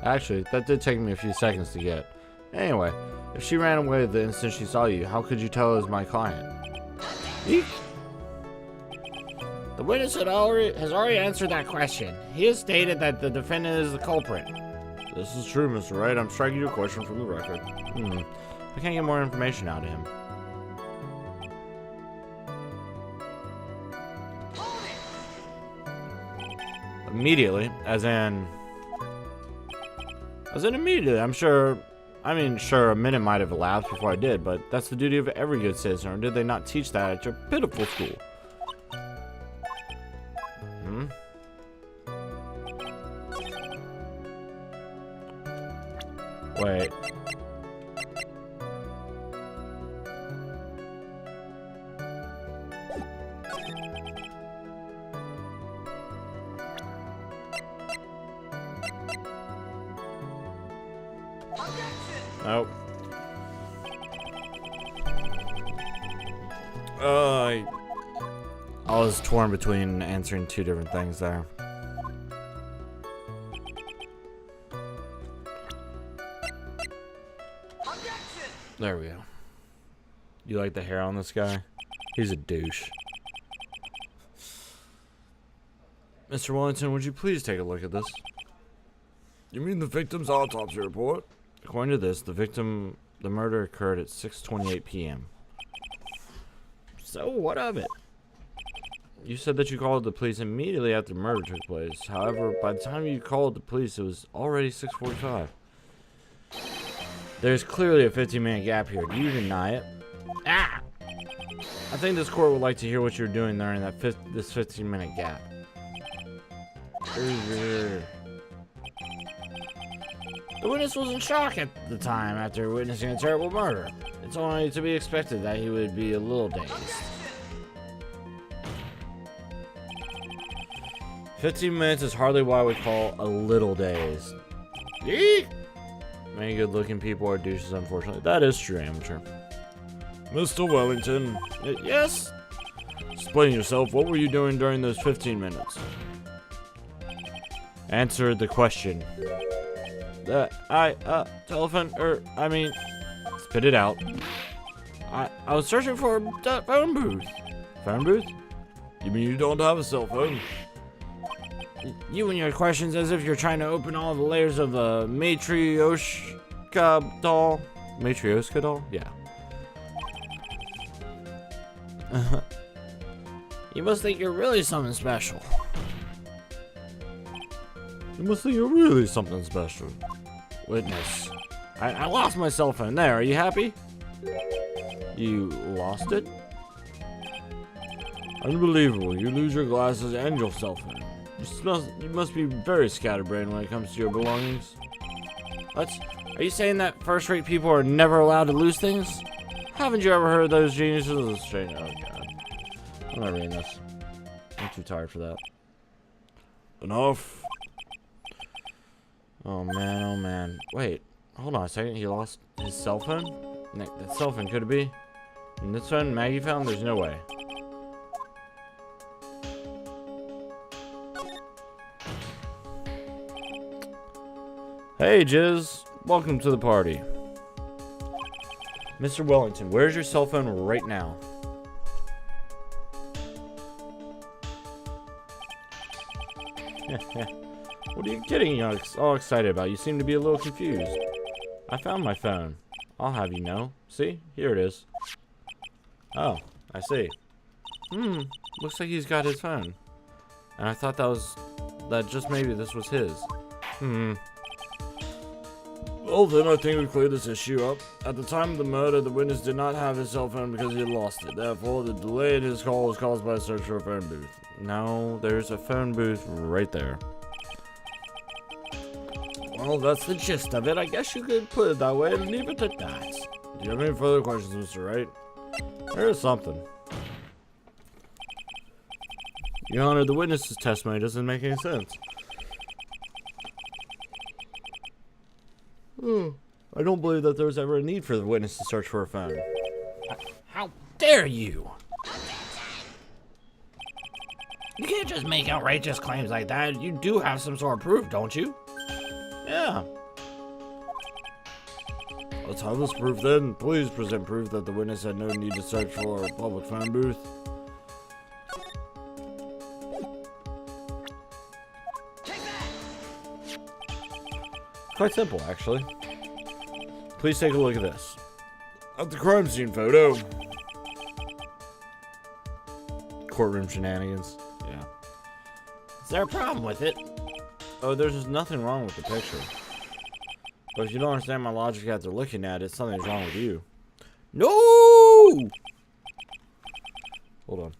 Actually, that did take me a few seconds to get. Anyway, if she ran away the instant she saw you, how could you tell it was my client? Eek. The witness has already answered that question. He has stated that the defendant is the culprit. This is true, Mr. Wright. I'm striking your question from the record. I can't get more information out of him. Immediately, as in immediately. Sure, a minute might have elapsed before I did, but that's the duty of every good citizen, or did they not teach that at your pitiful school? Wait. Nope. I was torn between answering two different things there. There we go. You like the hair on this guy? He's a douche. Mr. Wellington, would you please take a look at this? You mean the victim's autopsy report? According to this, the murder occurred at 6:28 p.m. So what of it? You said that you called the police immediately after the murder took place. However, by the time you called the police, it was already 6:45. There's clearly a 15-minute gap here. Do you deny it? Ah! I think this court would like to hear what you're doing during that this 15-minute gap. The witness was in shock at the time after witnessing a terrible murder. It's only to be expected that he would be a little dazed. 15 minutes is hardly what I would call a little dazed. Eek! Many good-looking people are douches, unfortunately. That is true, amateur. Mr. Wellington. Yes? Explain yourself. What were you doing during those 15 minutes? Answer the question. Spit it out. I was searching for a phone booth. Phone booth? You mean you don't have a cell phone? You and your questions as if you're trying to open all the layers of a Matryoshka doll. Matryoshka doll? Yeah. You must think you're really something special. You must think you're really something special. Witness. I lost my cell phone. There, are you happy? You lost it? Unbelievable. You lose your glasses and your cell phone. You must be very scatterbrained when it comes to your belongings. Are you saying that first-rate people are never allowed to lose things? Haven't you ever heard of those geniuses? Oh god. I'm not reading this. I'm too tired for that. Enough. Oh man, oh man. Wait, hold on a second. He lost his cell phone? That cell phone, could it be? And this phone Maggie found? There's no way. Hey, Jizz. Welcome to the party. Mr. Wellington, where's your cell phone right now? What are you getting all excited about? You seem to be a little confused. I found my phone. I'll have you know. See? Here it is. Oh, I see. Looks like he's got his phone. And I thought that just maybe this was his. Well, then I think we clear this issue up. At the time of the murder, the witness did not have his cell phone because he had lost it. Therefore, the delay in his call was caused by a search for a phone booth. No, there's a phone booth right there. Well, that's the gist of it. I guess you could put it that way and leave it at that. Do you have any further questions, Mr. Wright? There's something. Your Honor, the witness's testimony doesn't make any sense. I don't believe that there was ever a need for the witness to search for a phone. How dare you? You can't just make outrageous claims like that. You do have some sort of proof, don't you? Yeah. Let's have this proof then. Please present proof that the witness had no need to search for a public phone booth. Quite simple, actually. Please take a look at this. At the crime scene photo. Courtroom shenanigans. Yeah. Is there a problem with it? Oh, there's just nothing wrong with the picture. But if you don't understand my logic after looking at it, something's wrong with you. No! Hold on.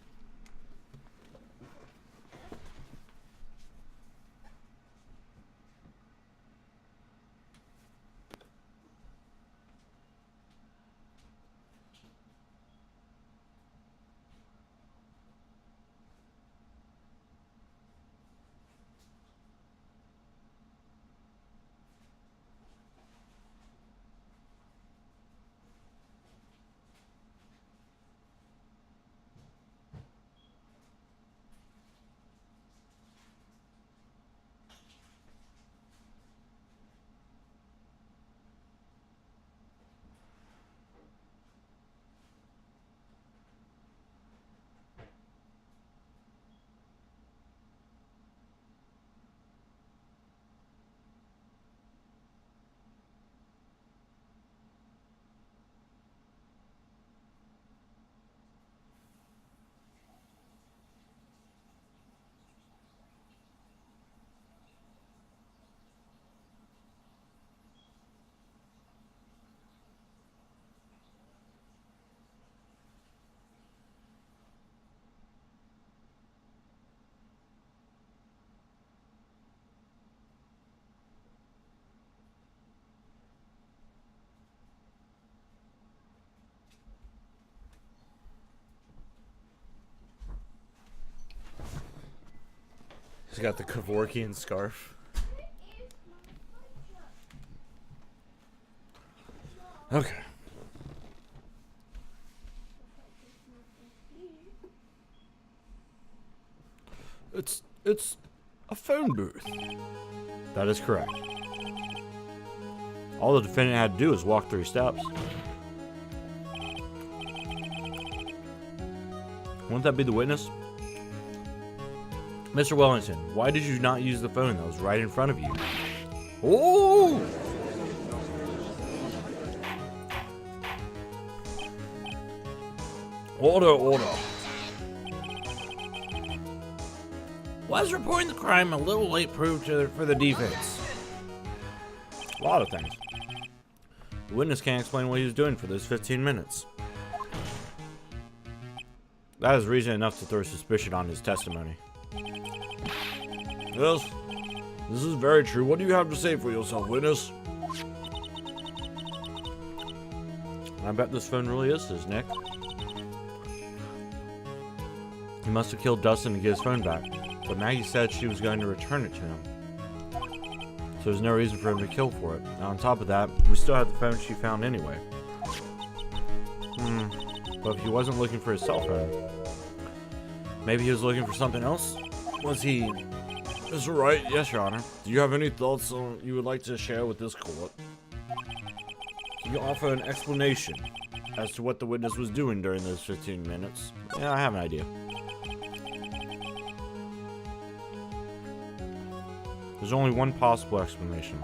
He's got the Kevorkian scarf. Okay. It's a phone booth. That is correct. All the defendant had to do was walk 3 steps. Wouldn't that be the witness? Mr. Wellington, why did you not use the phone that was right in front of you? Oh! Order. Why is reporting the crime a little late proved for the defense? A lot of things. The witness can't explain what he was doing for those 15 minutes. That is reason enough to throw suspicion on his testimony. Yes, this is very true. What do you have to say for yourself, witness? I bet this phone really is his, Nick. He must have killed Dustin to get his phone back, but Maggie said she was going to return it to him. So there's no reason for him to kill for it. And on top of that, we still have the phone she found anyway. But if he wasn't looking for his cell phone, maybe he was looking for something else? Was he... Mr. Wright, Yes, Your Honor. do you have any thoughts you would like to share with this court? Can you offer an explanation as to what the witness was doing during those 15 minutes? Yeah, I have an idea. There's only one possible explanation.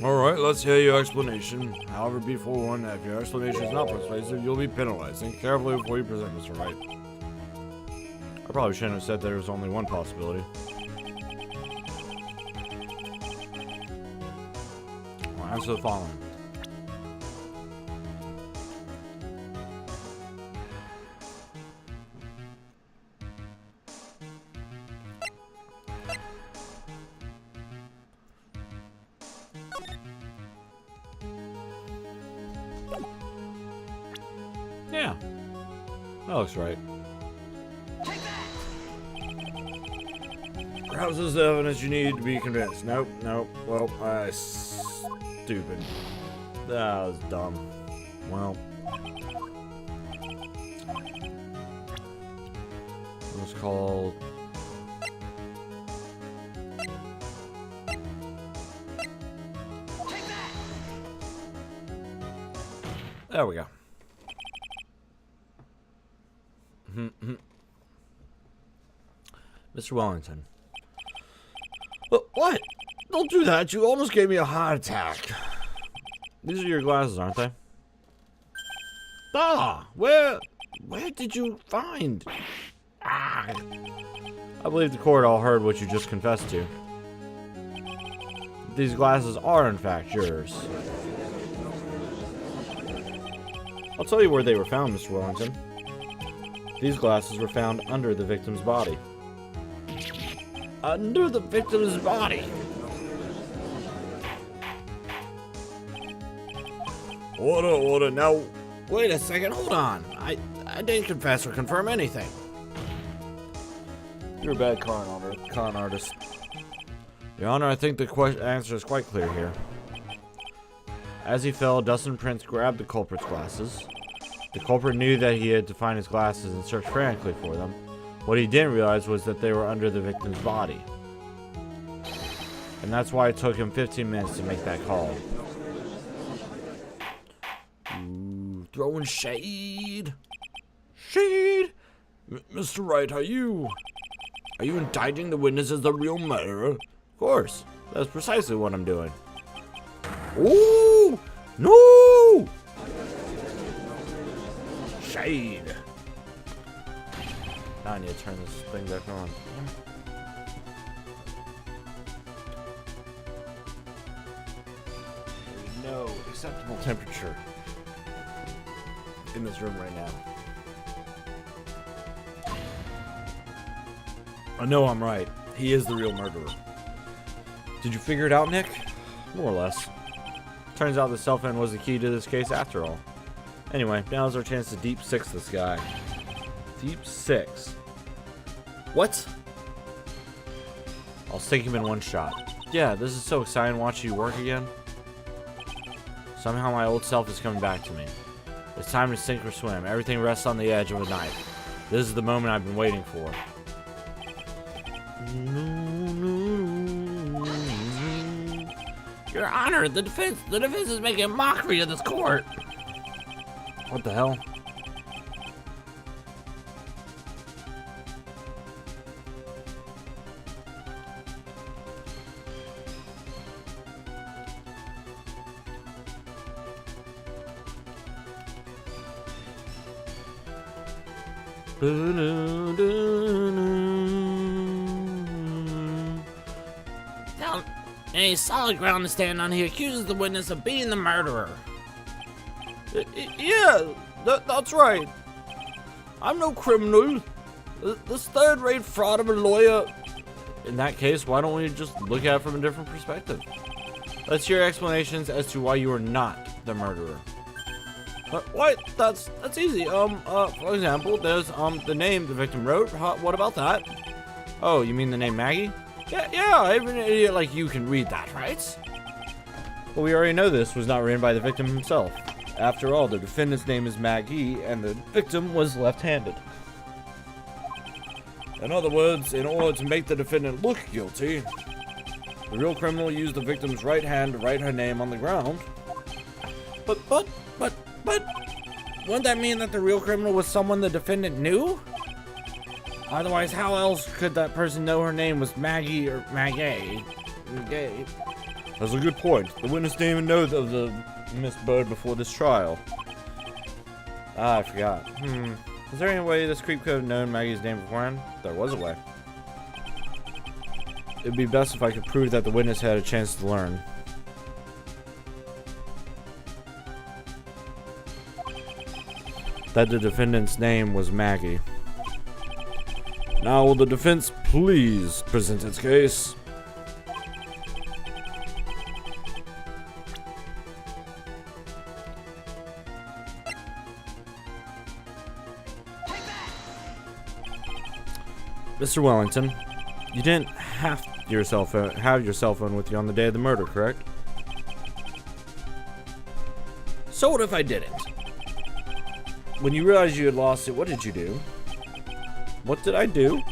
Alright, let's hear your explanation. However, be forewarned that if your explanation is not persuasive, you'll be penalized. Think carefully before you present, Mr. Wright. I probably shouldn't have said there was only one possibility. Well, answer the following. Yeah, that looks right. Perhaps this is the evidence you need to be convinced. Nope. Well, stupid. That was dumb. Well, it was called... There we go. Mr. Wellington. What? Don't do that. You almost gave me a heart attack. These are your glasses, aren't they? Ah, where did you find? I believe the court all heard what you just confessed to. These glasses are, in fact, yours. I'll tell you where they were found, Mr. Wellington. These glasses were found under the victim's body. Under the victim's body. Order. Now, Wait a second, hold on. I didn't confess or confirm anything. you're a bad con artist. Your Honor, I think the answer is quite clear here. As he fell, Dustin Prince grabbed the culprit's glasses. The culprit knew that he had to find his glasses and searched frantically for them. What he didn't realize was that they were under the victim's body. And that's why it took him 15 minutes to make that call. Ooh, throwing shade. Shade? Mr. Wright, are you indicting the witness as the real murderer? Of course. That's precisely what I'm doing. Ooh! No! Shade. Now I need to turn this thing back on. There's no acceptable temperature in this room right now. I know I'm right. He is the real murderer. Did you figure it out, Nick? More or less. Turns out the cell phone was the key to this case after all. Anyway, now's our chance to deep six this guy. Deep 6. What? I'll sink him in one shot. Yeah, this is so exciting watching you work again. Somehow my old self is coming back to me. It's time to sink or swim. Everything rests on the edge of a knife. This is the moment I've been waiting for. Your Honor, the defense is making a mockery of this court. What the hell? Now, any solid ground to stand on, he accuses the witness of being the murderer. Yeah, that's right. I'm no criminal. This third-rate fraud of a lawyer. In that case, why don't we just look at it from a different perspective? Let's hear explanations as to why you are not the murderer. What? That's easy. For example, there's the name the victim wrote. What about that? Oh, you mean the name Maggie? Yeah. Even an idiot like you can read that, right? Well, we already know this was not written by the victim himself. After all, the defendant's name is Maggie, and the victim was left-handed. In other words, in order to make the defendant look guilty, the real criminal used the victim's right hand to write her name on the ground. But, wouldn't that mean that the real criminal was someone the defendant knew? Otherwise, how else could that person know her name was Maggie or Maggie? That's a good point. The witness didn't even know of the Miss BYRDE before this trial. Ah, I forgot. Is there any way this creep could have known Maggie's name beforehand? There was a way. It'd be best if I could prove that the witness had a chance to learn. That the defendant's name was Maggie. Now will the defense please present its case? Mr. Wellington, you didn't have your cell phone with you on the day of the murder, correct? So what if I didn't? When you realized you had lost it, what did you do? What did I do?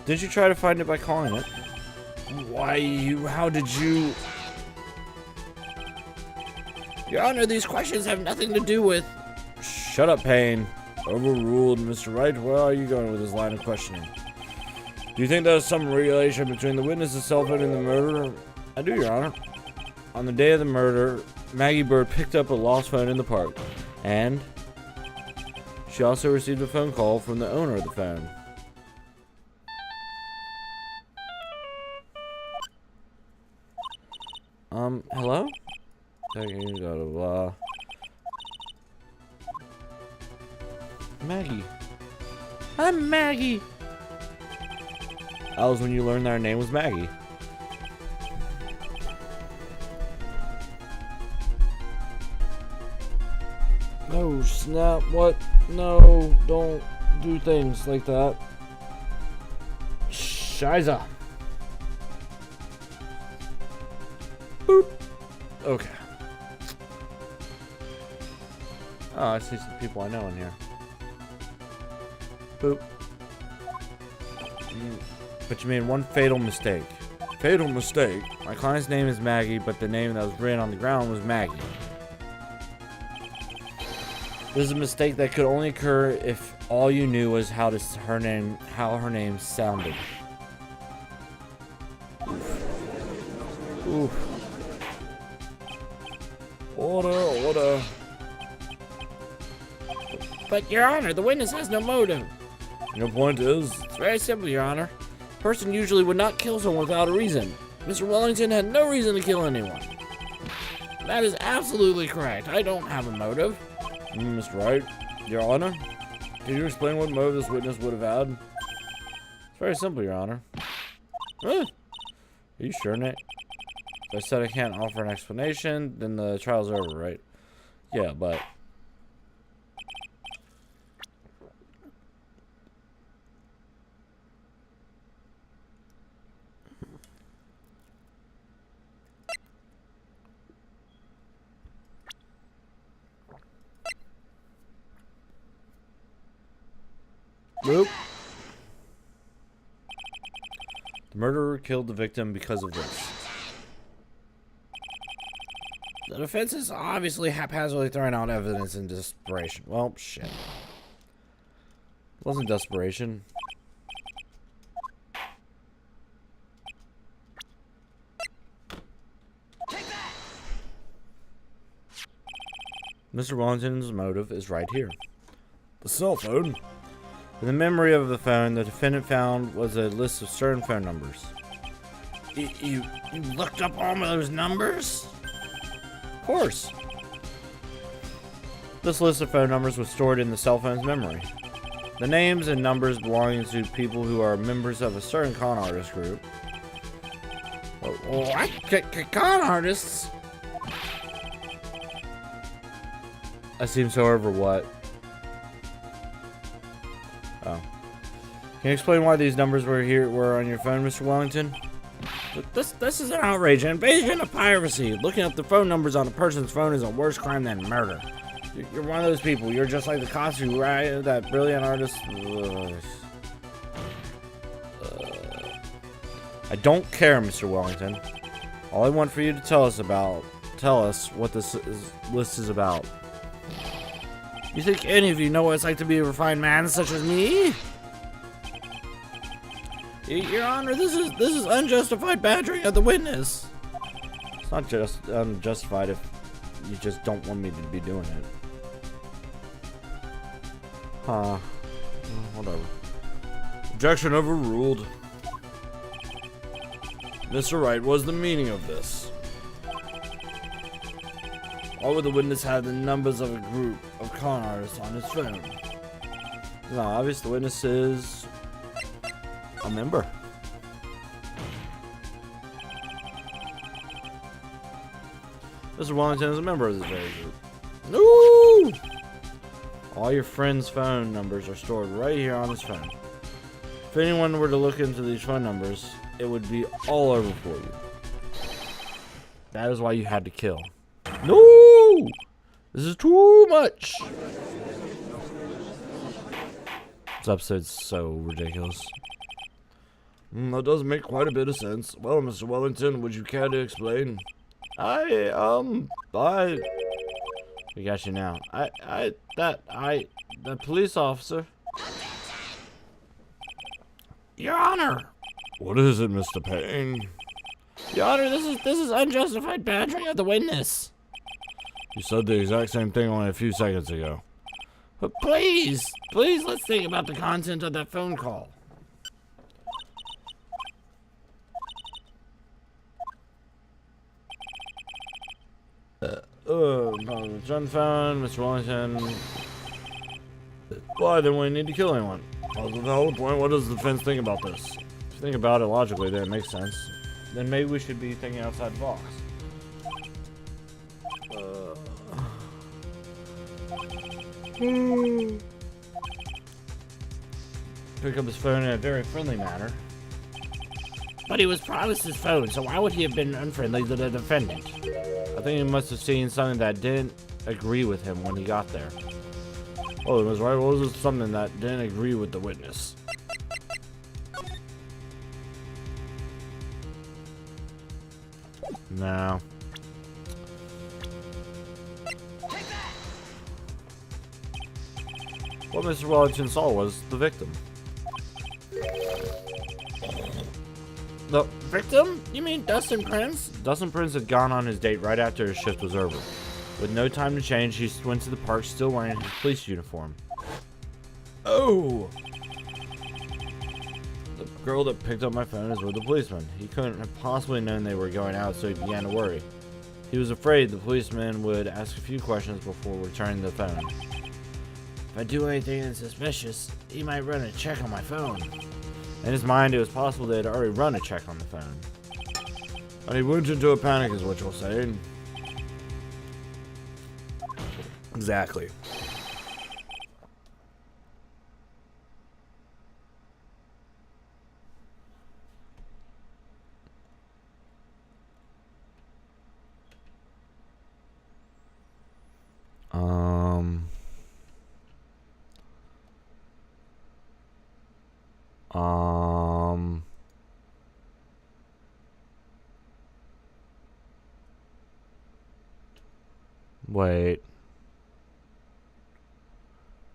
Did you try to find it by calling it? How did you... Your Honor, these questions have nothing to do with... Shut up, Payne. Overruled, Mr. Wright. Where are you going with this line of questioning? Do you think there's some relation between the witness's cell phone and the murderer? I do, Your Honor. On the day of the murder, Maggie BYRDE picked up a lost phone in the park, and she also received a phone call from the owner of the phone. Hello? Maggie. I'm Maggie. That was when you learned that her name was Maggie. No, snap, what? No, don't do things like that. Shiza. Boop. Okay. Oh, I see some people I know in here. Boop. But you made one fatal mistake. Fatal mistake? My client's name is Maggie, but the name that was written on the ground was Maggie. This is a mistake that could only occur if all you knew was how her name sounded. Oof. Order. But, Your Honor, the witness has no motive. Your point is? It's very simple, Your Honor. A person usually would not kill someone without a reason. Mr. Wellington had no reason to kill anyone. That is absolutely correct. I don't have a motive. Mr. Wright, Your Honor, can you explain what motive this witness would have had? It's very simple, Your Honor. Are you sure, Nick? If I said I can't offer an explanation, then the trial's over, right? Yeah, but... Nope. The murderer killed the victim because of this. The defense is obviously haphazardly throwing out evidence in desperation. Well, shit. It wasn't desperation. Mr. Wellington's motive is right here. The cell phone? In the memory of the phone, the defendant found was a list of certain phone numbers. You looked up all of those numbers? Of course. This list of phone numbers was stored in the cell phone's memory. The names and numbers belonging to people who are members of a certain con artist group. What? Con artists? That seems, however, what? Oh. Can you explain why these numbers were on your phone, Mr. Wellington? This is an outrage, an invasion of privacy. Looking up the phone numbers on a person's phone is a worse crime than murder. You're one of those people. You're just like the cops who write that brilliant artist. I don't care, Mr. Wellington. All I want for you to tell us what this list is about. You think any of you know what it's like to be a refined man such as me? Your Honor, this is unjustified badgering of the witness. It's not just unjustified if you just don't want me to be doing it. Whatever. Objection overruled. Mr. Wright, what was the meaning of this? Why would the witness have the numbers of a group of con artists on his phone? No, obviously the witness is a member. Mr. Wellington is a member of this very group. No! All your friends' phone numbers are stored right here on his phone. If anyone were to look into these phone numbers, it would be all over for you. That is why you had to kill. No! This is too much! This episode's so ridiculous. That does make quite a bit of sense. Well, Mr. Wellington, would you care to explain? We got you now. The police officer. Your Honor! What is it, Mr. Payne? Your Honor, this is unjustified badgering of the witness. You said the exact same thing only a few seconds ago. But please, let's think about the content of that phone call. John phone, Mr. Wellington. Why then we need to kill anyone? Well, the whole point. What does the defense think about this? If you think about it logically, then it makes sense. Then maybe we should be thinking outside the box. Pick up his phone in a very friendly manner. But he was promised his phone, so why would he have been unfriendly to the defendant? I think he must have seen something that didn't agree with him when he got there. Oh, Ms. Wright, what was something that didn't agree with the witness? No. What Mr. Wellington saw was the victim. The victim? You mean Dustin Prince? Dustin Prince had gone on his date right after his shift was over. With no time to change, he went to the park still wearing his police uniform. Oh! The girl that picked up my phone is with the policeman. He couldn't have possibly known they were going out, so he began to worry. He was afraid the policeman would ask a few questions before returning the phone. If I do anything suspicious, he might run a check on my phone. In his mind, it was possible they had already run a check on the phone. And he went into a panic, is what you're saying. Exactly. Wait.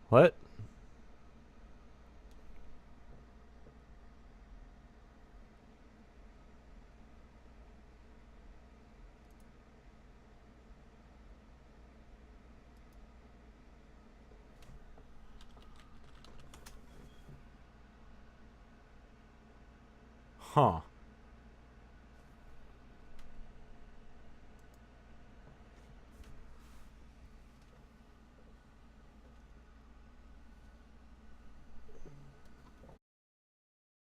What? Huh.